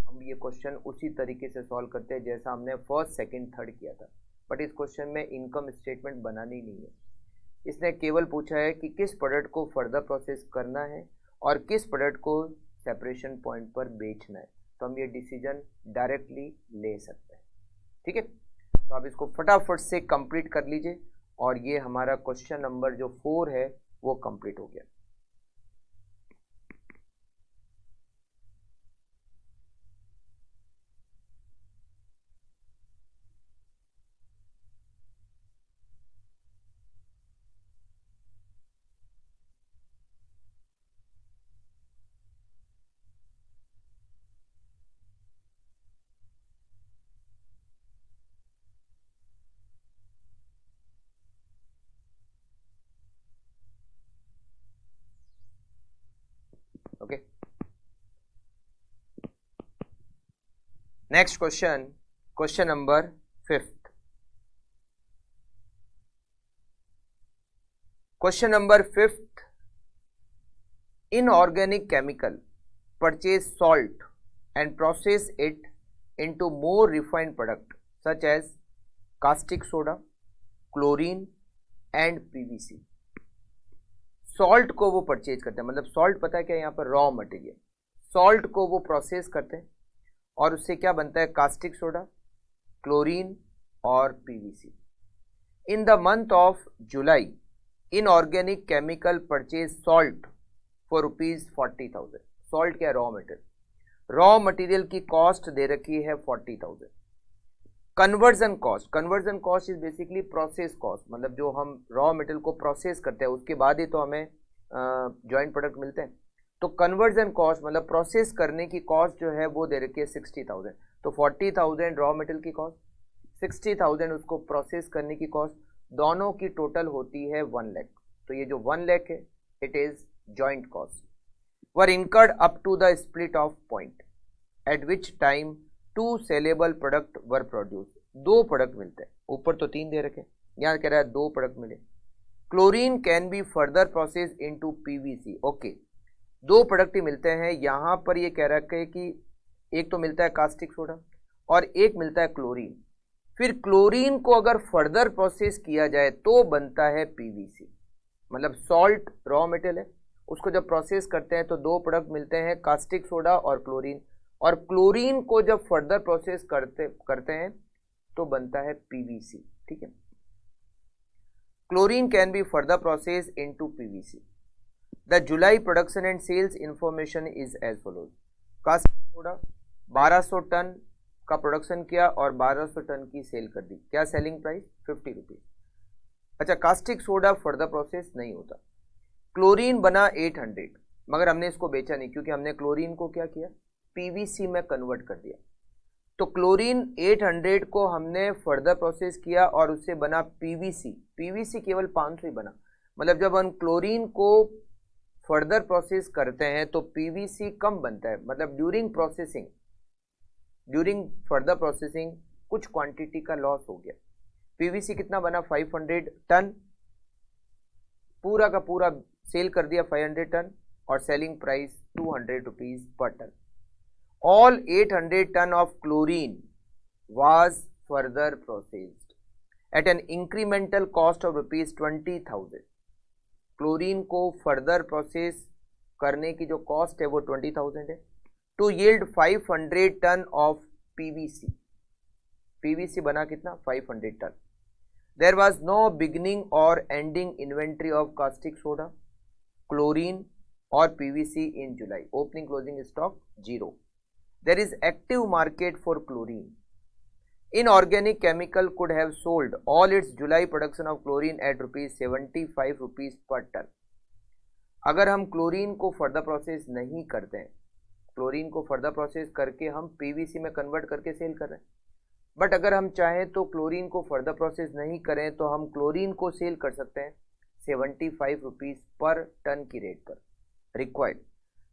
Speaker 1: हम ये क्वेश्चन उसी तरीके से सॉल्व करते हैं जैसा हमने फर्स्ट सेकंड थर्ड किया था। बट इस क्वेश्चन में इनकम स्टेटमेंट बनानी नहीं है। इसने केवल पूछा है कि किस प्रोडक्ट को फर्दर प्रोसेस करना है और किस प्रोडक्ट को सेपरेशन पॉइंट पर बेचना है, तो हम ये डिसीजन डायरेक्टली ले सकते हैं। ठीक है, तो आप इसको फटाफट से कंप्लीट कर लीजिए और ये हमारा क्वेश्चन नंबर जो 4 है वो कंप्लीट हो गया। Okay, next question, question number 5। Question number 5, inorganic chemical purchase salt and process it into more refined product such as caustic soda, chlorine and PVC। Salt को वो परचेज करते हैं, मतलब सॉल्ट पता है क्या, यहाँ पर रॉ मटेरियल। सॉल्ट को वो प्रोसेस करते हैं और उससे क्या बनता है, कास्टिक सोडा, क्लोरीन और PVC. In the month of July inorganic chemical purchase salt for ₹40,000। Salt क्या, रॉ मटेरियल। रॉ मटेरियल की कॉस्ट दे रखी है 40,000। Conversion cost, conversion cost is basically process cost, मतलब जो हम रॉ मटेरियल को प्रोसेस करते हैं उसके बाद ही तो हमें जॉइंट प्रोडक्ट मिलते हैं। तो कन्वर्जन कॉस्ट मतलब प्रोसेस करने की कॉस्ट जो है वो दे रखी है 60,000। तो 40,000 रॉ मटेरियल की कॉस्ट, 60,000 उसको प्रोसेस करने की कॉस्ट, दोनों की टोटल होती है 1 लाख। तो ये जो 1 लाख है it is joint cost. Were incurred up to the split off point at which time 2 saleable product were produce. 2 product मिलते हैं, ऊपर तो 3 दे रखे, यहाँ कह रहा है 2 प्रोडक्ट मिले। Chlorine can be further process into PVC. Okay, 2 product ही मिलते हैं। यहाँ पर ये कह रखा है कि एक तो मिलता है कास्टिक सोडा और एक मिलता है क्लोरीन। फिर क्लोरीन को अगर फर्दर प्रोसेस किया जाए तो बनता है पीवीसी। मतलब सॉल्ट रॉ मटेरियल है, उसको जब प्रोसेस करते हैं तो 2 प्रोडक्ट मिलते हैं, कास्टिक सोडा और क्लोरीन। और क्लोरीन को जब फर्दर प्रोसेस करते हैं तो बनता है पीवीसी। ठीक है, chlorine can be further process into PVC. The July production and sales information is as follows. Caustic soda 1200 ton का प्रोडक्शन किया और 1200 टन की सेल कर दी। क्या सेलिंग प्राइस, 50 रुपीज। अच्छा, कास्टिक सोडा फर्दर प्रोसेस नहीं होता। क्लोरीन बना 800, मगर हमने इसको बेचा नहीं क्योंकि हमने क्लोरीन को क्या किया, पीवीसी में कन्वर्ट कर दिया। तो क्लोरीन 800 को हमने फर्दर प्रोसेस किया और उससे बना पीवीसी। पीवीसी केवल 500 ही बना। मतलब जब हम क्लोरीन को फर्दर प्रोसेस करते हैं तो पीवीसी कम बनता है। मतलब ड्यूरिंग फर्दर प्रोसेसिंग कुछ क्वांटिटी का लॉस हो गया। पीवीसी कितना बना, 500 टन, पूरा का पूरा सेल कर दिया 500 टन और selling price 200 rupees per ton. All 800 ton of chlorine was further processed at an incremental cost of ₹20,000। Chlorine को फर्दर प्रोसेस करने की जो कॉस्ट है वो 20,000 है। To yield 500 ton of PVC. PVC बना कितना, 500 ton. There was no beginning और ending inventory of caustic soda, chlorine और PVC in July. Opening closing stock 0। There is active market for chlorine. Inorganic chemical could have sold all its July production of chlorine at ₹75 per ton। अगर हम chlorine को further process नहीं करते हैं, chlorine को further process करके हम PVC में कन्वर्ट करके सेल कर रहे हैं। बट अगर हम चाहें तो क्लोरीन को फर्दर प्रोसेस नहीं करें तो हम क्लोरीन को सेल कर सकते हैं ₹75 पर टन की रेट पर। Required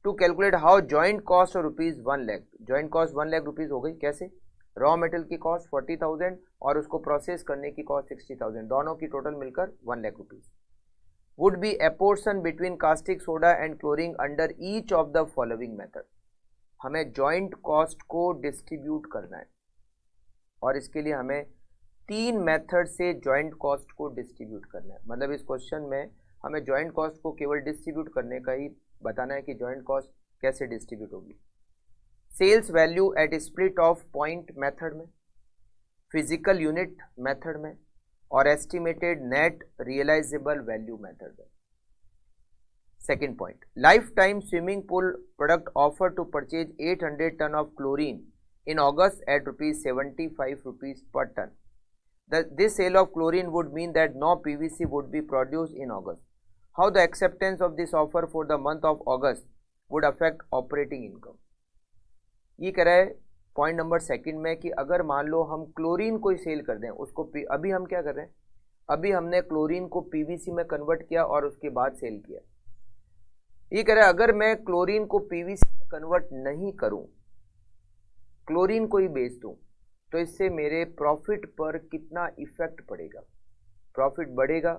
Speaker 1: to calculate how joint cost और rupees 1 lakh, joint cost 1 lakh rupees हो गई। कैसे? रॉ मटेरियल की कॉस्ट 40,000 और उसको प्रोसेस करने की कॉस्ट 60,000, दोनों की टोटल मिलकर 1 lakh rupees. Would be apportion between caustic soda and chlorine under each of the following method. हमें जॉइंट कॉस्ट को डिस्ट्रीब्यूट करना है और इसके लिए हमें 3 मेथड से जॉइंट कॉस्ट को डिस्ट्रीब्यूट करना है। मतलब इस क्वेश्चन में हमें जॉइंट कॉस्ट को केवल डिस्ट्रीब्यूट करने का ही बताना है कि जॉइंट कॉस्ट कैसे डिस्ट्रीब्यूट होगी। Sales value at split off point method में, फिजिकल यूनिट मेथड में और estimated net realisable value method में। Second point, life time swimming pool product offer to purchase 800 ton of chlorine in August at ₹75 per ton. This sale of chlorine would mean that no PVC would be produced in August. How the acceptance of this offer for the month of August would affect operating income? ये कह रहा है point number second में कि अगर मान लो हम chlorine को सेल कर दें उसको, अभी हम क्या कर रहे हैं, अभी हमने क्लोरीन को पीवीसी में कन्वर्ट किया और उसके बाद सेल किया। ये कह रहा है अगर मैं क्लोरीन को पीवीसी में कन्वर्ट नहीं करूं, क्लोरीन को ही बेच दूं, तो इससे मेरे प्रॉफिट पर कितना इफेक्ट पड़ेगा, प्रॉफिट बढ़ेगा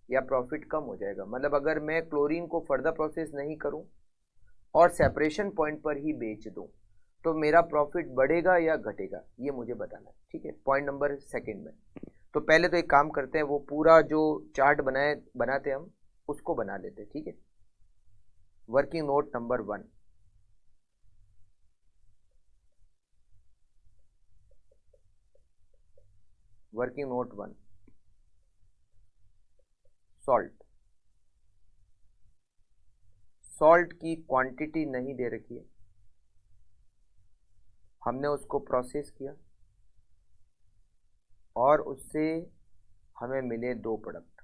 Speaker 1: या प्रॉफिट कम हो जाएगा। मतलब अगर मैं क्लोरीन को फर्दर प्रोसेस नहीं करूं और सेपरेशन पॉइंट पर ही बेच दूं तो मेरा प्रॉफिट बढ़ेगा या घटेगा, ये मुझे बताना है। ठीक है, पॉइंट नंबर सेकंड में। तो पहले तो एक काम करते हैं, वो पूरा जो चार्ट बनाते हम उसको बना लेते हैं। ठीक है, working note number 1, working note 1, salt. Salt की क्वांटिटी नहीं दे रखी है, हमने उसको प्रोसेस किया और उससे हमें मिले 2 प्रोडक्ट,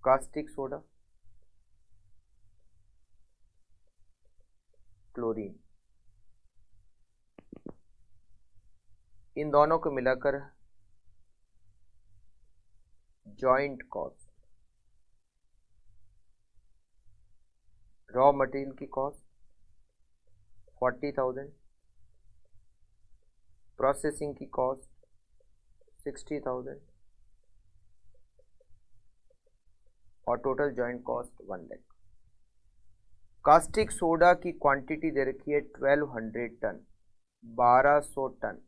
Speaker 1: कास्टिक सोडा, क्लोरीन। इन दोनों को मिलाकर जॉइंट कॉस्ट, रॉ मटेरियल की कॉस्ट 40,000, प्रोसेसिंग की कॉस्ट 60,000 और total joint cost 1 lakh. Caustic soda की क्वांटिटी दे रखी है 1200 टन, 1200 टन,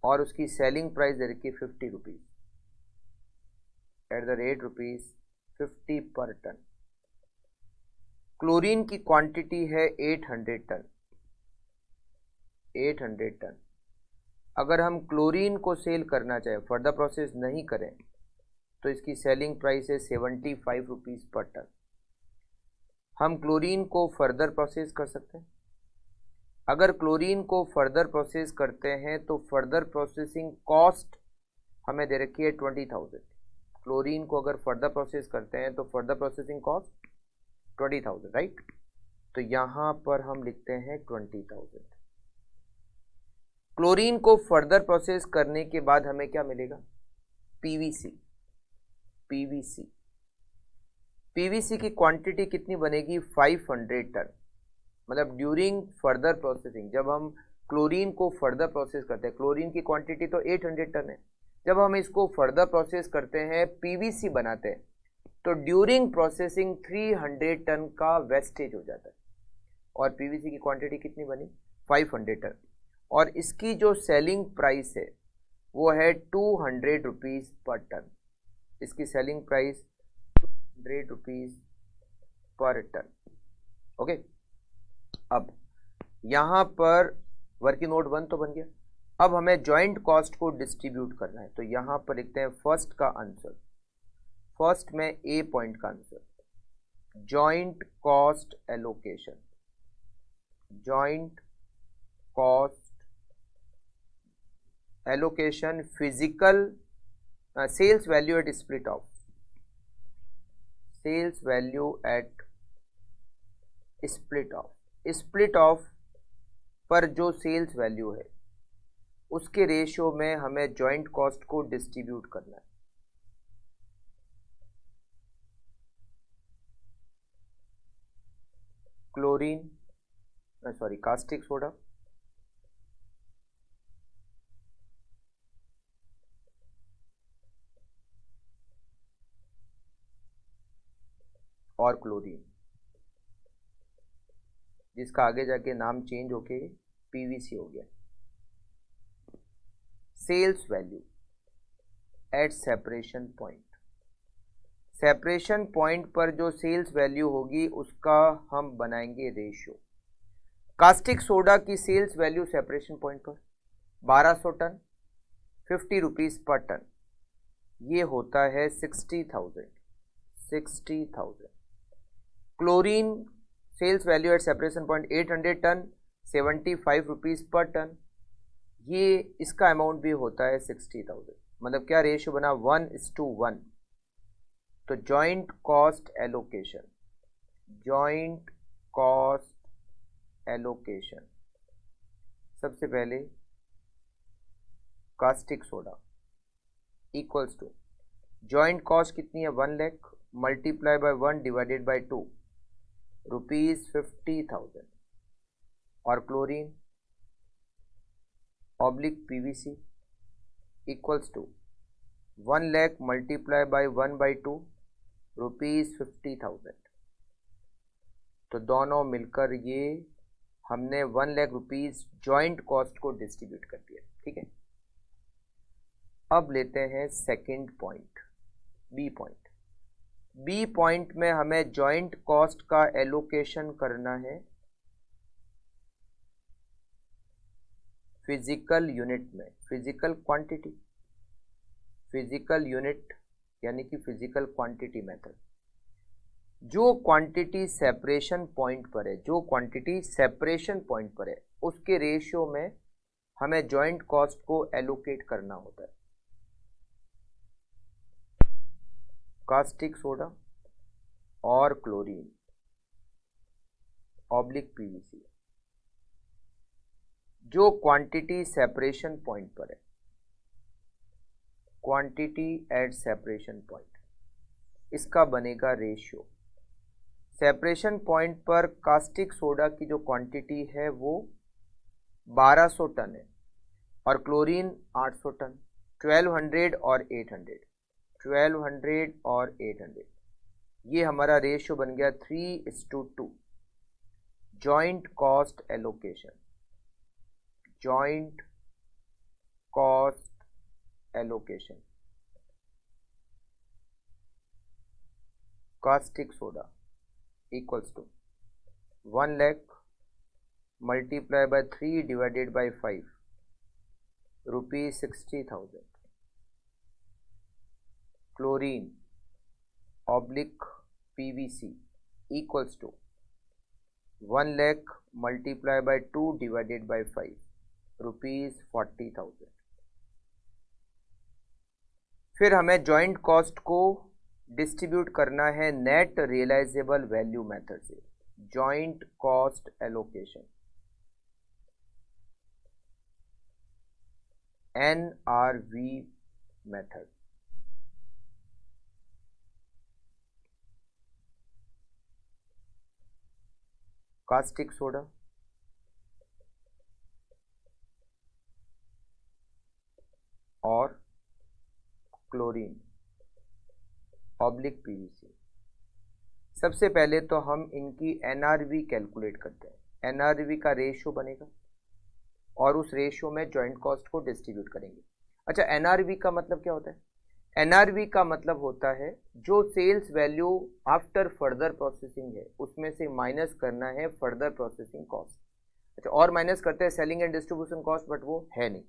Speaker 1: और उसकी सेलिंग प्राइस दे रखी है 50 रुपीज एट द रेट ₹50 पर टन। क्लोरीन की क्वांटिटी है 800 टन, 800 टन। अगर हम क्लोरीन को सेल करना चाहें, फर्दर प्रोसेस नहीं करें, तो इसकी सेलिंग प्राइस है 75 रुपीज पर टन। हम क्लोरीन को फर्दर प्रोसेस कर सकते हैं। अगर क्लोरीन को फर्दर प्रोसेस करते हैं तो फर्दर प्रोसेसिंग कॉस्ट हमें दे रखी है 20,000। क्लोरीन को अगर फर्दर प्रोसेस करते हैं तो फर्दर प्रोसेसिंग कॉस्ट 20,000, राइट। तो यहां पर हम लिखते हैं 20,000। क्लोरीन को फर्दर प्रोसेस करने के बाद हमें क्या मिलेगा? पीवीसी। पीवीसी पीवीसी की क्वांटिटी कितनी बनेगी? 500 टन। मतलब ड्यूरिंग फर्दर प्रोसेसिंग, जब हम क्लोरीन को फर्दर प्रोसेस करते हैं, क्लोरीन की क्वांटिटी तो 800 टन है, जब हम इसको फर्दर प्रोसेस करते हैं, पीवीसी बनाते हैं, तो ड्यूरिंग प्रोसेसिंग 300 टन का वेस्टेज हो जाता है। और पीवीसी की क्वांटिटी कितनी बनी? 500 टन। और इसकी जो सेलिंग प्राइस है वो है 200 रुपीज पर टन। इसकी selling price 200 rupees per ton. Okay, अब यहां पर वर्किंग नोट 1 तो बन गया। अब हमें जॉइंट कॉस्ट को डिस्ट्रीब्यूट करना है, तो यहां पर लिखते हैं फर्स्ट का आंसर, फर्स्ट में ए पॉइंट का answer, joint cost allocation. Joint cost allocation physical sales value at split off, sales value at split off. Split off पर जो सेल्स वैल्यू है उसके रेशियो में हमें जॉइंट कॉस्ट को डिस्ट्रीब्यूट करना है। क्लोरीन, सॉरी कास्टिक सोडा, और क्लोरीन, जिसका आगे जाके नाम चेंज होके पीवीसी हो गया। Sales value at separation point, separation point पर जो सेल्स वैल्यू होगी उसका हम बनाएंगे रेशियो। कास्टिक सोडा की सेल्स वैल्यू सेपरेशन पॉइंट पर 1200 टन, 50 रुपीज पर टन, ये होता है 60,000। Chlorine sales value at separation point 800 ton, 75 rupees per ton, ये इसका अमाउंट भी होता है 60,000। मतलब क्या रेशियो बना, 1:1। तो joint cost allocation, joint cost allocation, सबसे पहले caustic soda equals to joint cost कितनी है, 1 lakh multiply by 1 divided by 2, ₹50,000। और chlorine oblique PVC equals to 1 lakh multiply by 1/2, ₹50,000। तो दोनों मिलकर ये हमने 1 लाख रुपीज जॉइंट कॉस्ट को डिस्ट्रीब्यूट कर दिया। ठीक है, अब लेते हैं second point, B point. B point में हमें जॉइंट कॉस्ट का एलोकेशन करना है फिजिकल यूनिट में, फिजिकल क्वांटिटी, फिजिकल यूनिट यानी कि फिजिकल क्वांटिटी मेथड। जो क्वांटिटी सेपरेशन पॉइंट पर है, जो क्वांटिटी सेपरेशन पॉइंट पर है, उसके रेशियो में हमें जॉइंट कॉस्ट को एलोकेट करना होता है। कास्टिक सोडा और क्लोरीन ऑब्लिक पीवीसी, जो क्वांटिटी सेपरेशन पॉइंट पर है, क्वांटिटी एट सेपरेशन पॉइंट, इसका बनेगा रेशियो। सेपरेशन पॉइंट पर कास्टिक सोडा की जो क्वांटिटी है वो 1200 टन है और क्लोरीन 800 टन, 1200 और 800, 1200 और 800, ये हमारा रेशियो बन गया 3:2। Joint cost allocation, joint cost allocation, caustic soda equals to 1 lakh multiply by 3 divided by 5, ₹60,000। Chlorine oblique PVC equals to 1 lakh multiply by 2 divided by 5, ₹40,000। फिर हमें जॉइंट कॉस्ट को डिस्ट्रीब्यूट करना है नेट रियलाइजेबल वैल्यू मेथड से, joint cost allocation, NRV method. Caustic soda और chlorine oblique PVC. सबसे पहले तो हम इनकी एनआरवी कैलकुलेट करते हैं। एनआरवी का रेशियो बनेगा और उस रेशियो में जॉइंट कॉस्ट को डिस्ट्रीब्यूट करेंगे। अच्छा, एनआरवी का मतलब क्या होता है? एनआरवी का मतलब होता है जो sales value after further processing है उसमें से माइनस करना है फर्दर प्रोसेसिंग कॉस्ट। अच्छा, और माइनस करते हैं selling and distribution cost, but वो है नहीं।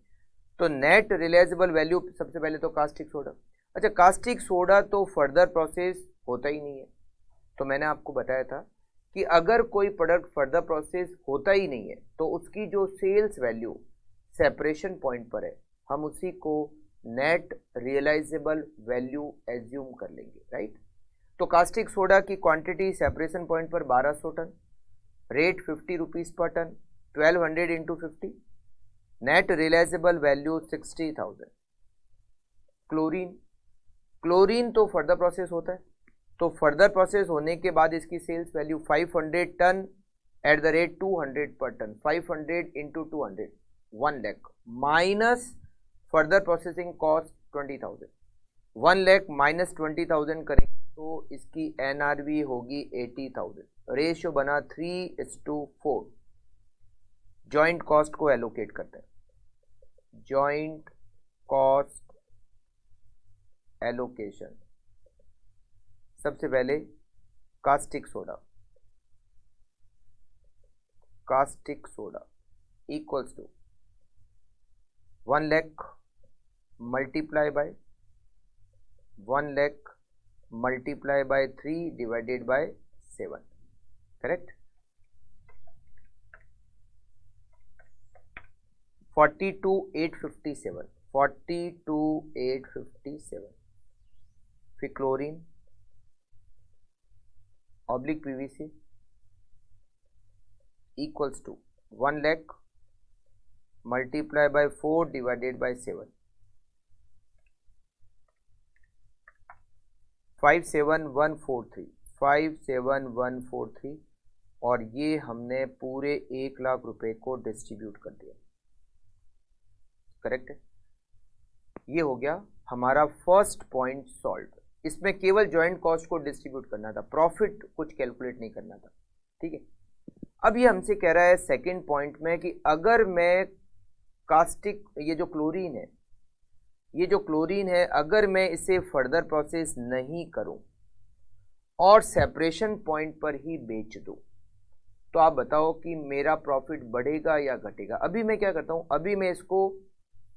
Speaker 1: तो नेट रियलाइजेबल वैल्यू सबसे पहले तो कास्टिक सोडा। अच्छा, कास्टिक सोडा तो फर्दर प्रोसेस होता ही नहीं है। तो मैंने आपको बताया था कि अगर कोई प्रोडक्ट फर्दर प्रोसेस होता ही नहीं है तो उसकी जो सेल्स वैल्यू सेपरेशन पॉइंट पर है हम उसी को नेट रियलाइजेबल वैल्यू एज्यूम कर लेंगे, राइट। तो कास्टिक सोडा की क्वांटिटी सेपरेशन पॉइंट पर 1200 ton, rate 50 rupees per ton, 1200 into 50, net realisable value 60,000। Chlorine तो फर्दर प्रोसेस होता है, तो फर्दर प्रोसेस होने के बाद इसकी sales value 500 ton at the rate 200 per ton, 500 into 200 1 lakh minus further processing cost 20,000, 1 lakh minus 20,000 करेंगे तो इसकी एनआरवी होगी 80,000। रेशियो बना 3:4। जॉइंट कॉस्ट को एलोकेट करते हैं, जॉइंट कॉस्ट एलोकेशन। सबसे पहले caustic soda equals to 1 lakh multiply by 1 lakh multiply by 3 divided by 7, correct. 42,857 फिर chlorine oblique PVC equals to 1 lakh multiply by 4 divided by 7, 57143 और ये हमने पूरे 1 लाख रुपए को डिस्ट्रीब्यूट कर दिया, करेक्ट है। ये हो गया हमारा फर्स्ट पॉइंट सॉल्व। इसमें केवल जॉइंट कॉस्ट को डिस्ट्रीब्यूट करना था, प्रॉफिट कुछ कैलकुलेट नहीं करना था, ठीक है। अब ये हमसे कह रहा है सेकंड पॉइंट में कि अगर मैं कास्टिक, ये जो क्लोरीन है अगर मैं इसे फर्दर प्रोसेस नहीं करूं और सेपरेशन पॉइंट पर ही बेच दूं तो आप बताओ कि मेरा प्रॉफिट बढ़ेगा या घटेगा। अभी मैं क्या करता हूं, अभी मैं इसको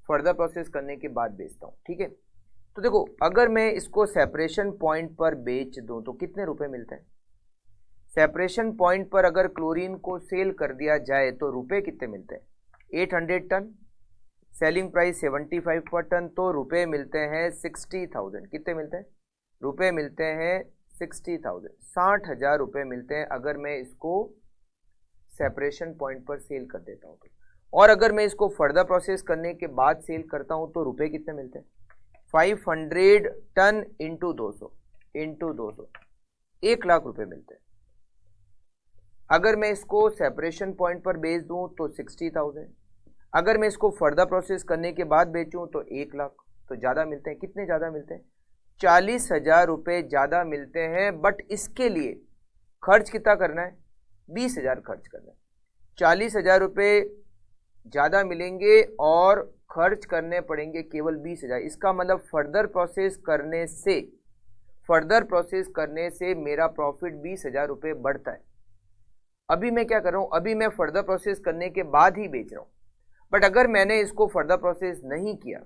Speaker 1: फर्दर प्रोसेस करने के बाद बेचता हूं, ठीक है। तो देखो अगर मैं इसको सेपरेशन पॉइंट पर बेच दूं तो कितने रुपए मिलते हैं। सेपरेशन पॉइंट पर अगर क्लोरीन को सेल कर दिया जाए तो रुपए कितने मिलते हैं, 800 टन, सेलिंग प्राइस 75 पर टन, तो रुपए मिलते हैं 60,000। कितने मिलते हैं, रुपए मिलते हैं 60,000, 60,000 रुपए मिलते हैं अगर मैं इसको सेपरेशन पॉइंट पर सेल कर देता हूं तो। और अगर मैं इसको फर्दर प्रोसेस करने के बाद सेल करता हूं तो रुपए कितने मिलते हैं, 500 टन इंटू 200 1 लाख रुपए मिलते हैं। अगर मैं इसको सेपरेशन पॉइंट पर बेच दूं तो 60,000, अगर मैं इसको फर्दर प्रोसेस करने के बाद बेचूं तो 1 लाख। तो ज्यादा मिलते हैं, कितने ज्यादा मिलते हैं, 40,000 रुपए ज्यादा मिलते हैं। बट इसके लिए खर्च कितना करना है, 20,000 खर्च करना है। 40,000 रुपए ज्यादा मिलेंगे और खर्च करने पड़ेंगे केवल 20,000। इसका मतलब फर्दर प्रोसेस करने से मेरा प्रॉफिट 20,000 रुपए बढ़ता है। अभी मैं क्या कर रहा हूं, अभी मैं फर्दर प्रोसेस करने के बाद ही बेच रहा हूं। बट अगर मैंने इसको फर्दर प्रोसेस नहीं किया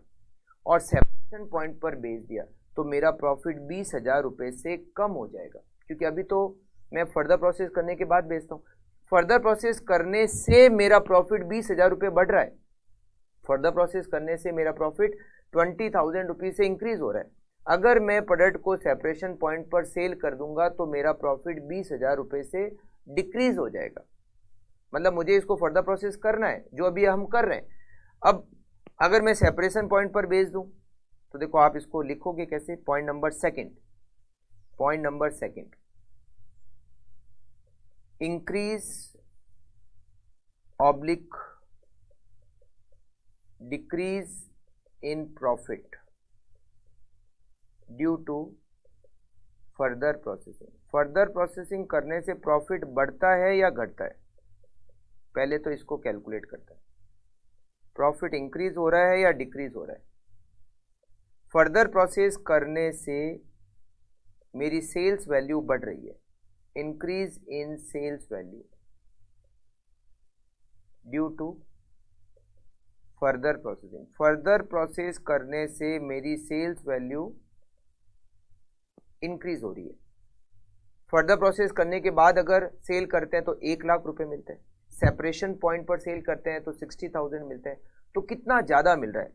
Speaker 1: और सेपरेशन पॉइंट पर बेच दिया तो मेरा प्रॉफिट 20,000 रुपए से कम हो जाएगा, क्योंकि अभी तो मैं फर्दर प्रोसेस करने के बाद बेचता हूं। फर्दर प्रोसेस करने से मेरा प्रॉफिट 20,000 रुपए बढ़ रहा है। फर्दर प्रोसेस करने से मेरा प्रॉफिट 20,000 रुपीज से इंक्रीज हो रहा है। अगर मैं प्रोडक्ट को सेपरेशन पॉइंट पर सेल कर दूंगा तो मेरा प्रॉफिट 20,000 रुपए से डिक्रीज हो जाएगा। मतलब मुझे इसको फर्दर प्रोसेस करना है, जो अभी हम कर रहे हैं। अब अगर मैं सेपरेशन पॉइंट पर बेच दूं तो देखो आप इसको लिखोगे कैसे, point number second, increase oblique decrease in profit due to further processing. Further processing करने से प्रॉफिट बढ़ता है या घटता है, पहले तो इसको कैलकुलेट करता है। प्रॉफिट इंक्रीज हो रहा है या डिक्रीज हो रहा है। फर्दर प्रोसेस करने से मेरी सेल्स वैल्यू बढ़ रही है, increase in sales value due to further processing. Further process करने से मेरी सेल्स वैल्यू इंक्रीज हो रही है। फर्दर प्रोसेस करने के बाद अगर सेल करते हैं तो 1 लाख रुपए मिलते हैं, सेपरेशन पॉइंट पर सेल करते हैं तो 60,000 मिलते हैं। तो कितना ज्यादा मिल रहा है,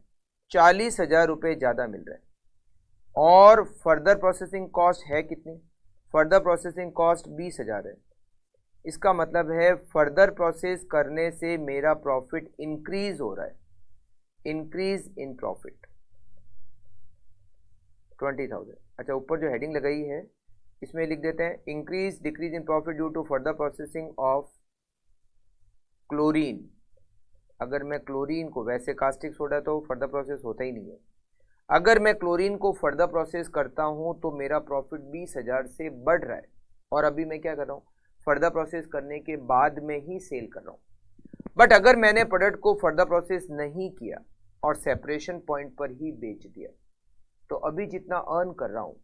Speaker 1: 40,000 रुपए ज्यादा मिल रहा है। और फर्दर प्रोसेसिंग कॉस्ट है कितनी, फर्दर प्रोसेसिंग कॉस्ट 20,000 है। इसका मतलब है फर्दर प्रोसेस करने से मेरा प्रॉफिट इंक्रीज हो रहा है, इंक्रीज इन प्रॉफिट 20,000। अच्छा, ऊपर जो हेडिंग लगाई है इसमें लिख देते हैं increase decrease in profit due to further processing of chlorine, अगर मैं क्लोरीन को, वैसे कास्टिक सोडा तो फर्दर प्रोसेस होता ही नहीं है, अगर मैं क्लोरीन को फर्दर प्रोसेस करता हूं तो मेरा प्रॉफिट 20,000 से बढ़ रहा है, और अभी मैं क्या कर रहा हूं, फर्दर प्रोसेस करने के बाद में ही सेल कर रहा हूं। बट अगर मैंने प्रोडक्ट को फर्दर प्रोसेस नहीं किया और सेपरेशन पॉइंट पर ही बेच दिया, तो अभी जितना अर्न कर रहा हूं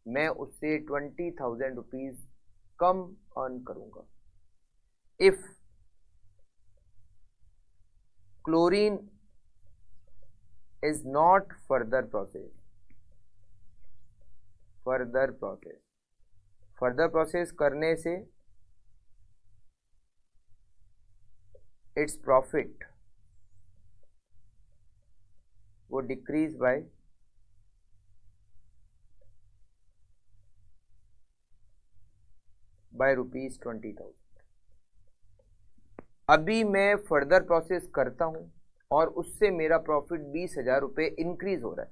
Speaker 1: मैं उससे 20,000 रुपीज कम अर्न करूंगा। If chlorine is not further process करने से its profit वो डिक्रीज बाय ₹20,000। अभी मैं फर्दर प्रोसेस करता हूं और उससे मेरा प्रॉफिट 20,000 रुपये इंक्रीज हो रहा है।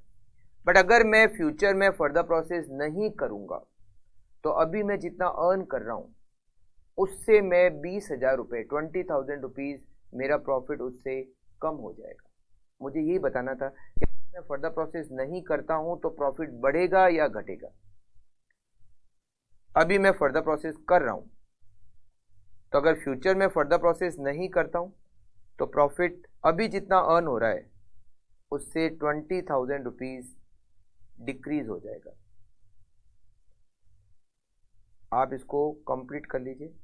Speaker 1: बट अगर मैं फ्यूचर में फर्दर प्रोसेस नहीं करूंगा तो अभी मैं जितना अर्न कर रहा हूं उससे मैं 20,000 रुपये 20,000 रुपीज मेरा प्रॉफिट उससे कम हो जाएगा। मुझे यही बताना था कि मैं फर्दर प्रोसेस नहीं करता हूं तो प्रॉफिट बढ़ेगा या घटेगा। अभी मैं फर्दर प्रोसेस कर रहा हूं, तो अगर फ्यूचर में फर्दर प्रोसेस नहीं करता हूं तो प्रॉफिट अभी जितना अर्न हो रहा है उससे 20,000 रुपीज डिक्रीज हो जाएगा। आप इसको कंप्लीट कर लीजिए।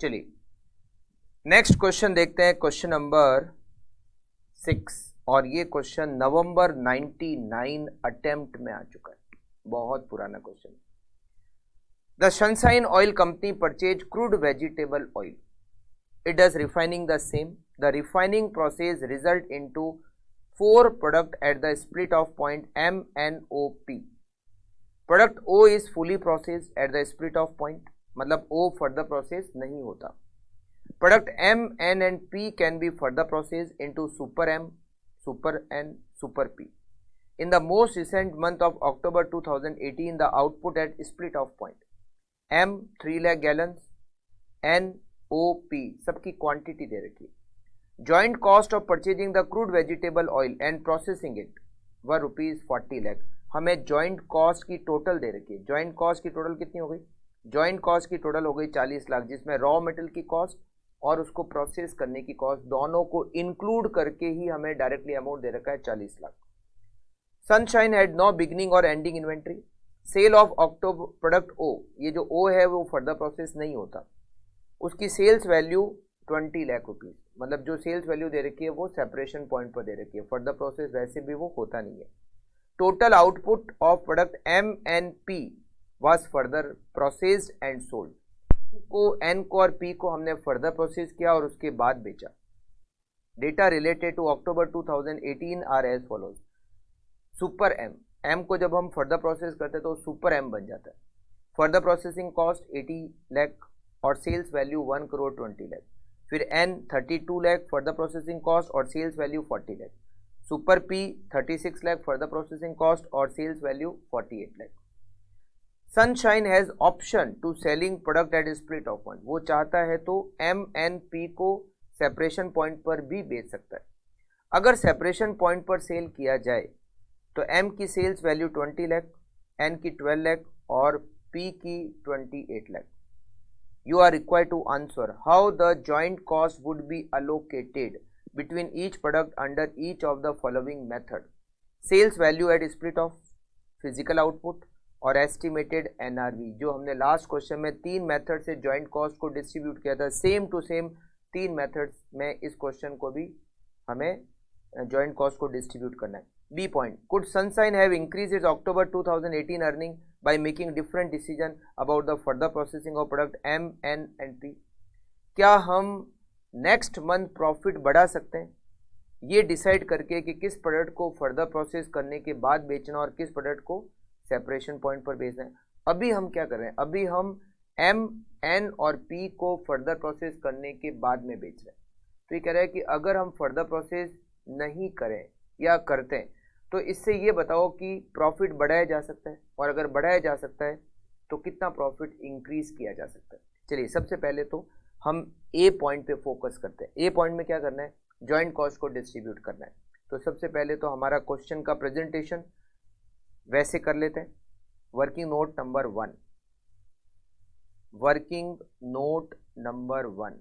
Speaker 1: चलिए नेक्स्ट क्वेश्चन देखते हैं, क्वेश्चन नंबर 6, और ये क्वेश्चन नवंबर 99 अटेम्प्ट में आ चुका है, बहुत पुराना question. The sunshine oil company purchase crude vegetable oil, it does refining the same, the refining process result into 4 product at the split off point MNOP। Product O is fully processed at the split off point, मतलब O further process नहीं होता। Product M, N and P can be further processed into Super M, Super N, Super P. In the most recent month of October 2018, the output at split of point M 3 lakh gallons, N O P सबकी quantity दे रखी है। Joint cost of purchasing the crude vegetable oil and processing it were ₹40 lakh। हमें joint cost की total दे रखी है। Joint cost की total कितनी हो गई? जॉइंट कॉस्ट की टोटल हो गई 40 लाख, जिसमें रॉ मटेरियल की कॉस्ट और उसको प्रोसेस करने की कॉस्ट दोनों को इंक्लूड करके ही हमें डायरेक्टली अमाउंट दे रखा है 40 lakh. Sunshine had no beginning और ending inventory. Sale of October product O, ये जो O है वो फर्दर प्रोसेस नहीं होता, उसकी सेल्स वैल्यू 20 लाख रुपीज, मतलब जो सेल्स वैल्यू दे रखी है वो सेपरेशन पॉइंट पर दे रखी है, फर्दर प्रोसेस वैसे भी वो होता नहीं है। Total output of product MNP was further processed and sold। को N को और P को हमने फर्दर प्रोसेस किया और उसके बाद बेचा। Data related to October 2018 are as follows. Super M को जब हम फर्दर प्रोसेस करते हैं तो सुपर M बन जाता है। फर्दर प्रोसेसिंग कॉस्ट 80 लाख और सेल्स वैल्यू 1 करोड़ 20 लाख। फिर N 32 lakh further processing cost और sales value 40 lakh. Super P 36 lakh further processing cost और sales value 48 lakh. Sunshine has option to selling product at split off point, वो चाहता है तो MNP को सेपरेशन पॉइंट पर भी बेच सकता है। अगर सेपरेशन पॉइंट पर सेल किया जाए तो M की सेल्स वैल्यू 20 लाख, N की 12 लाख और P की 28 lakh. you are required to answer how the joint cost would be allocated between each product under each of the following method: sales value at split of physical output और estimated NRV. जो हमने last question में 3 method से joint cost को distribute किया था, same to same 3 methods में इस क्वेश्चन को भी हमें जॉइंट कॉस्ट को डिस्ट्रीब्यूट करना है। B point, could Sunshine have increase its October 2018 earning by making different decision about the further processing of product M N and P. क्या हम नेक्स्ट मंथ प्रॉफिट बढ़ा सकते हैं ये डिसाइड करके कि किस प्रोडक्ट को फर्दर प्रोसेस करने के बाद बेचना और किस प्रोडक्ट को सेपरेशन पॉइंट पर बेचना है। अभी हम क्या कर रहे हैं, अभी हम एम एन और पी को फर्दर प्रोसेस करने के बाद में बेच रहे हैं। तो ये कह रहा है कि अगर हम फर्दर प्रोसेस नहीं करें या करते हैं तो इससे ये बताओ कि प्रॉफिट बढ़ाया जा सकता है, और अगर बढ़ाया जा सकता है तो कितना प्रॉफिट इंक्रीज किया जा सकता है। चलिए सबसे पहले तो हम ए पॉइंट पे फोकस करते हैं। ए पॉइंट में क्या करना है, जॉइंट कॉस्ट को डिस्ट्रीब्यूट करना है। तो सबसे पहले तो हमारा क्वेश्चन का प्रेजेंटेशन वैसे कर लेते हैं। Working note number 1, working note number 1,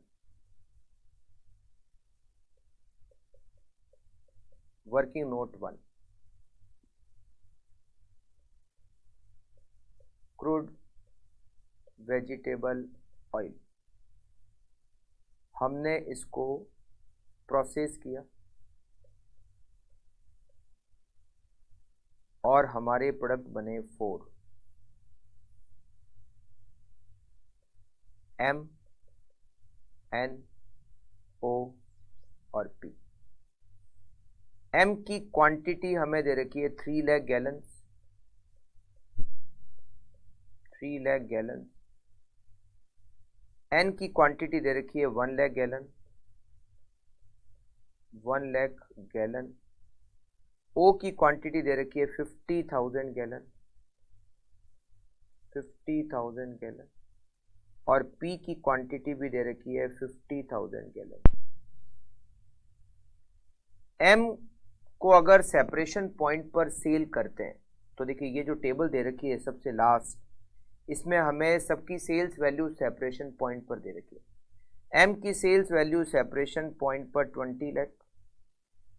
Speaker 1: working note 1, crude vegetable oil. हमने इसको प्रोसेस किया और हमारे प्रोडक्ट बने 4, एम एन ओ और पी। एम की क्वांटिटी हमें दे रखी है 3 lakh gallon, 3 lakh gallon. N की क्वांटिटी दे रखी है 1 lakh gallon, 1 lakh gallon. O की क्वांटिटी दे रखी है 50,000 गैलन, 50,000 गैलन। और पी की क्वांटिटी भी दे रखी है 50,000 गैलन। एम को अगर सेपरेशन पॉइंट पर सेल करते हैं तो देखिए ये जो टेबल दे रखी है सबसे लास्ट, इसमें हमें सबकी सेल्स वैल्यू सेपरेशन पॉइंट पर दे रखी है। एम की सेल्स वैल्यू सेपरेशन पॉइंट पर 20 लाख,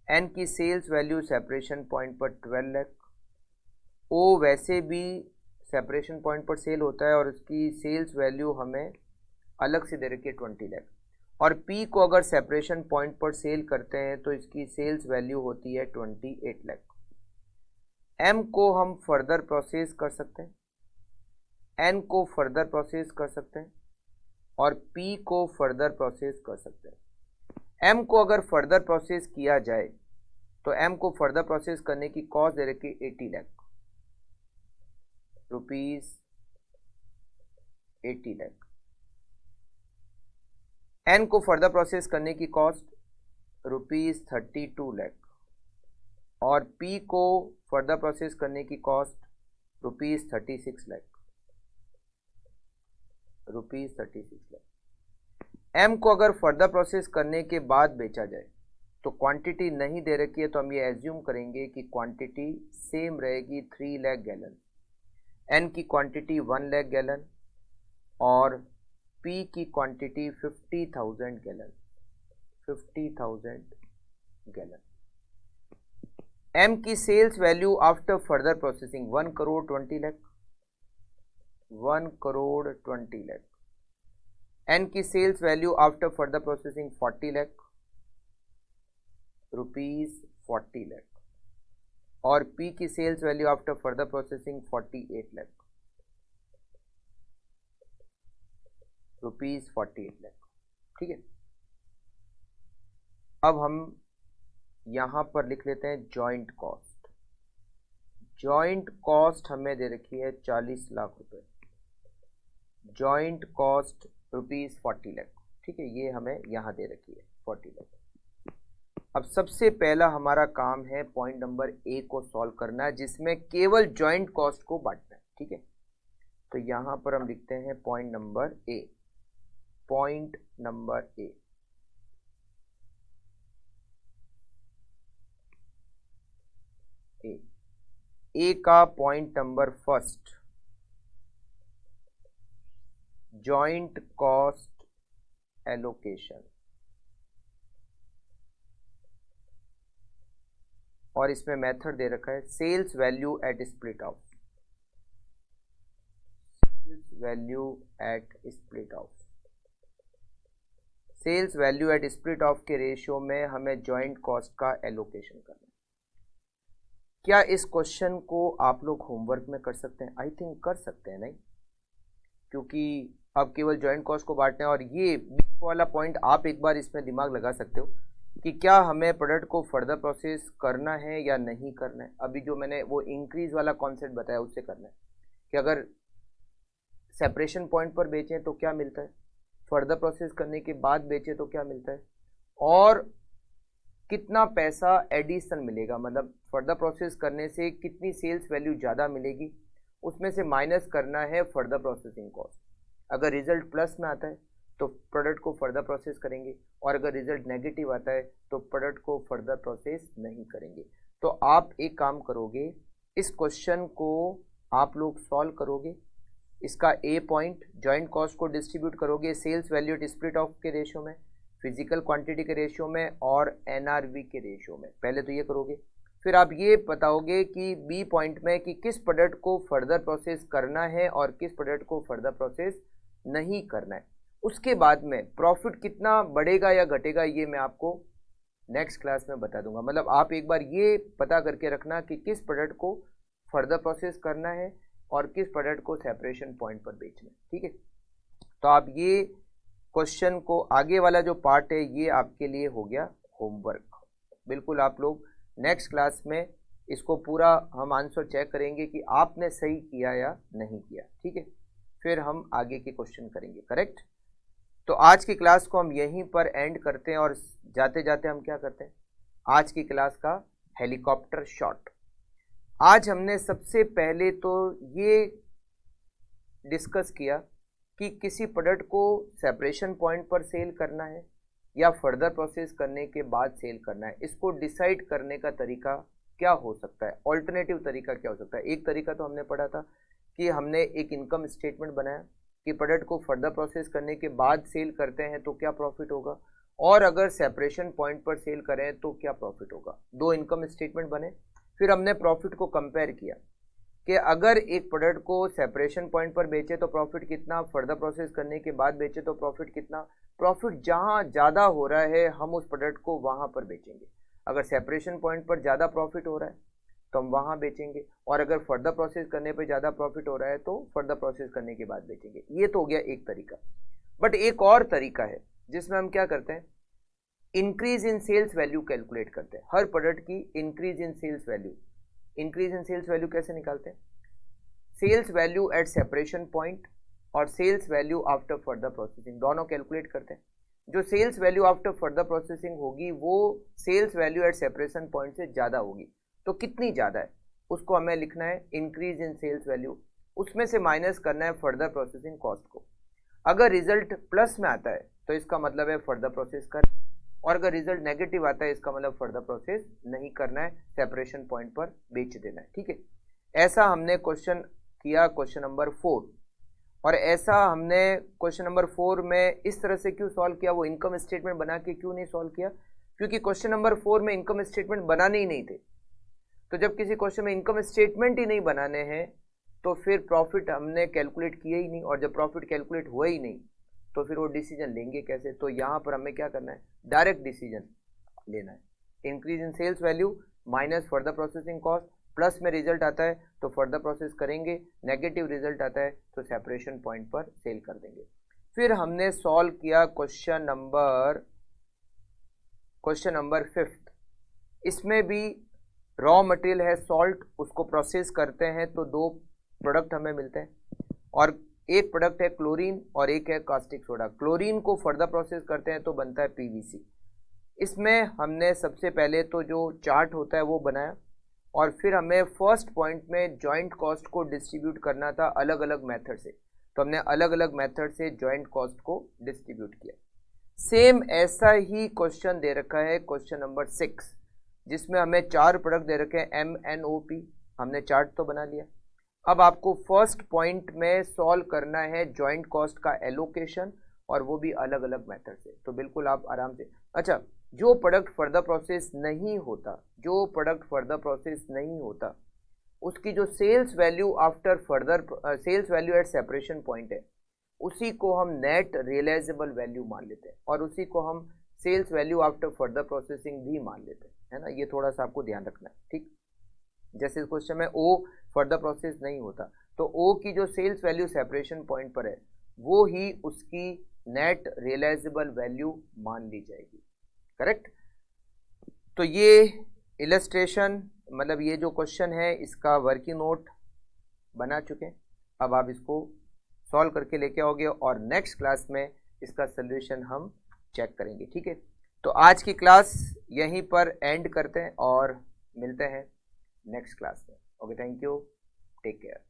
Speaker 1: एन की सेल्स वैल्यू सेपरेशन पॉइंट पर 12 लाख। ओ वैसे भी सेपरेशन पॉइंट पर सेल होता है और उसकी सेल्स वैल्यू हमें अलग से दे रखी है 20 लाख। और पी को अगर सेपरेशन पॉइंट पर सेल करते हैं तो इसकी सेल्स वैल्यू होती है 28 लाख। एम को हम फर्दर प्रोसेस कर सकते हैं, एन को फर्दर प्रोसेस कर सकते हैं और पी को फर्दर प्रोसेस कर सकते हैं। एम को अगर फर्दर प्रोसेस किया जाए तो एम को फर्दर प्रोसेस करने की कॉस्ट दे रखी 80 लाख रुपीज, 80 लाख। एन को फर्दर प्रोसेस करने की कॉस्ट रुपीज 32 लाख और पी को फर्दर प्रोसेस करने की cost rupees 36 lakh, rupees 36 lakh. M को अगर फर्दर प्रोसेस करने के बाद बेचा जाए तो क्वांटिटी नहीं दे रखी है तो हम ये एज्यूम करेंगे कि क्वांटिटी सेम रहेगी 3 लाख गैलन। एन की क्वांटिटी 1 लाख गैलन और पी की क्वांटिटी 50,000 गैलन, 50,000 गैलन। एम की sales value after further processing 1 crore 20 lakh, 1 crore 20 lakh. N की sales value after further processing 40 lakh rupees, 40 lakh. और पी की sales value after further processing 48 lakh rupees, 48 lakh. ठीक है, अब हम यहां पर लिख लेते हैं जॉइंट कॉस्ट। जॉइंट कॉस्ट हमें दे रखी है 40 लाख रुपए, जॉइंट कॉस्ट रुपीज 40 लाख। ठीक है, ये हमें यहां दे रखी है 40 लाख। अब सबसे पहला हमारा काम है पॉइंट नंबर ए को सॉल्व करना, जिसमें केवल जॉइंट कॉस्ट को बांटना है। ठीक है, तो यहां पर हम लिखते हैं point number A, point number A. A का point number first, joint cost allocation, और इसमें मेथड दे रखा है sales value at split off, sales value at split off, sales value at split off के रेशियो में हमें जॉइंट कॉस्ट का एलोकेशन करना है। क्या इस क्वेश्चन को आप लोग होमवर्क में कर सकते हैं? आई थिंक कर सकते हैं, नहीं? क्योंकि अब केवल जॉइंट कॉस्ट को बांटना है, और ये बीच वाला पॉइंट आप एक बार इसमें दिमाग लगा सकते हो कि क्या हमें प्रोडक्ट को फर्दर प्रोसेस करना है या नहीं करना है। अभी जो मैंने वो इंक्रीज वाला कॉन्सेप्ट बताया उससे करना है कि अगर सेपरेशन पॉइंट पर बेचें तो क्या मिलता है, फर्दर प्रोसेस करने के बाद बेचें तो क्या मिलता है, और कितना पैसा एडिशन मिलेगा, मतलब फर्दर प्रोसेस करने से कितनी सेल्स वैल्यू ज़्यादा मिलेगी, उसमें से माइनस करना है फर्दर प्रोसेसिंग कॉस्ट। अगर रिजल्ट प्लस में आता है तो प्रोडक्ट को फर्दर प्रोसेस करेंगे, और अगर रिजल्ट नेगेटिव आता है तो प्रोडक्ट को फर्दर प्रोसेस नहीं करेंगे। तो आप एक काम करोगे, इस क्वेश्चन को आप लोग सॉल्व करोगे, इसका ए पॉइंट जॉइंट कॉस्ट को डिस्ट्रीब्यूट करोगे sales value at split off के रेशियो में, फिजिकल क्वांटिटी के रेशियो में, और एनआरवी के रेशियो में। पहले तो ये करोगे, फिर आप ये बताओगे कि बी पॉइंट में कि किस प्रोडक्ट को फर्दर प्रोसेस करना है और किस प्रोडक्ट को फर्दर प्रोसेस नहीं करना है। उसके बाद में प्रॉफिट कितना बढ़ेगा या घटेगा ये मैं आपको नेक्स्ट क्लास में बता दूंगा। मतलब आप एक बार ये पता करके रखना कि किस प्रोडक्ट को फर्दर प्रोसेस करना है और किस प्रोडक्ट को सेपरेशन पॉइंट पर बेचना है, ठीक है। तो आप ये क्वेश्चन को, आगे वाला जो पार्ट है ये आपके लिए हो गया होमवर्क। बिल्कुल आप लोग नेक्स्ट क्लास में इसको पूरा हम आंसर चेक करेंगे कि आपने सही किया या नहीं किया, ठीक है। फिर हम आगे के क्वेश्चन करेंगे, करेक्ट। तो आज की क्लास को हम यहीं पर एंड करते हैं, और जाते जाते हम क्या करते हैं, आज की क्लास का हेलीकॉप्टर शॉट। आज हमने सबसे पहले तो ये डिस्कस किया कि किसी प्रोडक्ट को सेपरेशन पॉइंट पर सेल करना है या फर्दर प्रोसेस करने के बाद सेल करना है। इसको डिसाइड करने का तरीका क्या हो सकता है, ऑल्टरनेटिव तरीका क्या हो सकता है। एक तरीका तो हमने पढ़ा था कि हमने एक इनकम स्टेटमेंट बनाया कि प्रोडक्ट को फर्दर प्रोसेस करने के बाद सेल करते हैं तो क्या प्रॉफिट होगा, और अगर सेपरेशन पॉइंट पर सेल करें तो क्या प्रॉफिट होगा। दो इनकम स्टेटमेंट बने, फिर हमने प्रॉफिट को कंपेयर किया कि अगर एक प्रोडक्ट को सेपरेशन पॉइंट पर बेचे तो प्रॉफिट कितना, फर्दर प्रोसेस करने के बाद बेचे तो प्रॉफिट कितना। प्रॉफिट जहाँ ज़्यादा हो रहा है हम उस प्रोडक्ट को वहाँ पर बेचेंगे। अगर सेपरेशन पॉइंट पर ज़्यादा प्रॉफिट हो रहा है तो हम वहाँ बेचेंगे, और अगर फर्दर प्रोसेस करने पे ज़्यादा प्रॉफिट हो रहा है तो फर्दर प्रोसेस करने के बाद बेचेंगे। ये तो हो गया एक तरीका। बट एक और तरीका है जिसमें हम क्या करते हैं, increase in sales value calculate करते हैं। हर प्रोडक्ट की increase in sales value, increase in sales value कैसे निकालते हैं, sales value at separation point और sales value after further processing दोनों कैलकुलेट करते हैं। जो sales value after further processing होगी वो sales value at separation point से ज़्यादा होगी। तो कितनी ज़्यादा है उसको हमें लिखना है इंक्रीज इन सेल्स वैल्यू, उसमें से माइनस करना है फर्दर प्रोसेसिंग कॉस्ट को। अगर रिजल्ट प्लस में आता है तो इसका मतलब है फर्दर प्रोसेस कर, और अगर रिजल्ट नेगेटिव आता है इसका मतलब फर्दर प्रोसेस नहीं करना है, सेपरेशन पॉइंट पर बेच देना है, ठीक है। ऐसा हमने क्वेश्चन किया क्वेश्चन नंबर 4, और ऐसा हमने क्वेश्चन नंबर 4 में इस तरह से क्यों सॉल्व किया, वो इनकम स्टेटमेंट बना के क्यों नहीं सॉल्व किया, क्योंकि क्वेश्चन नंबर 4 में इनकम स्टेटमेंट बनाने ही नहीं थे। तो जब किसी क्वेश्चन में इनकम स्टेटमेंट ही नहीं बनाने हैं तो फिर प्रॉफिट हमने कैलकुलेट किया ही नहीं, और जब प्रॉफिट कैलकुलेट हुआ ही नहीं तो फिर वो डिसीजन लेंगे कैसे। तो यहाँ पर हमें क्या करना है, डायरेक्ट डिसीजन लेना है। Increase in sales value minus further processing cost, plus में रिजल्ट आता है तो फर्दर प्रोसेस करेंगे, नेगेटिव रिजल्ट आता है तो सेपरेशन पॉइंट पर सेल कर देंगे। फिर हमने सॉल्व किया क्वेश्चन नंबर 5। इसमें भी रॉ मटेरियल है सॉल्ट, उसको प्रोसेस करते हैं तो दो प्रोडक्ट हमें मिलते हैं, और एक प्रोडक्ट है क्लोरीन और एक है कास्टिक सोडा। क्लोरीन को फर्दर प्रोसेस करते हैं तो बनता है पीवीसी। इसमें हमने सबसे पहले तो जो चार्ट होता है वो बनाया, और फिर हमें फर्स्ट पॉइंट में जॉइंट कॉस्ट को डिस्ट्रीब्यूट करना था अलग अलग मेथड से, तो हमने अलग अलग मेथड से जॉइंट कॉस्ट को डिस्ट्रीब्यूट किया। सेम ऐसा ही क्वेश्चन दे रखा है क्वेश्चन नंबर 6, जिसमें हमें 4 प्रोडक्ट दे रखे हैं MNOP, हमने चार्ट तो बना लिया। अब आपको फर्स्ट पॉइंट में सॉल्व करना है जॉइंट कॉस्ट का एलोकेशन, और वो भी अलग अलग मेथड से। तो बिल्कुल आप आराम से, अच्छा जो प्रोडक्ट फर्दर प्रोसेस नहीं होता, जो प्रोडक्ट फर्दर प्रोसेस नहीं होता, उसकी जो sales value after further sales value at separation point है, उसी को हम नेट रियलाइजेबल वैल्यू मान लेते हैं, और उसी को हम sales value after further processing भी मान लेते हैं, है ना। ये थोड़ा सा आपको ध्यान रखना है, ठीक। जैसे इस क्वेश्चन में ओ फर्दर प्रोसेस नहीं होता, तो ओ की जो सेल्स वैल्यू सेपरेशन पॉइंट पर है, वो ही उसकी नेट रियलाइजेबल वैल्यू मान ली जाएगी, करेक्ट। तो ये इलस्ट्रेशन, मतलब ये जो क्वेश्चन है, इसका वर्किंग नोट बना चुके हैं। अब आप इसको सॉल्व करके लेके आओगे, और नेक्स्ट क्लास में इसका सोल्यूशन हम चेक करेंगे, ठीक है। तो आज की क्लास यहीं पर एंड करते हैं, और मिलते हैं नेक्स्ट क्लास में। Okay, thank you, take care.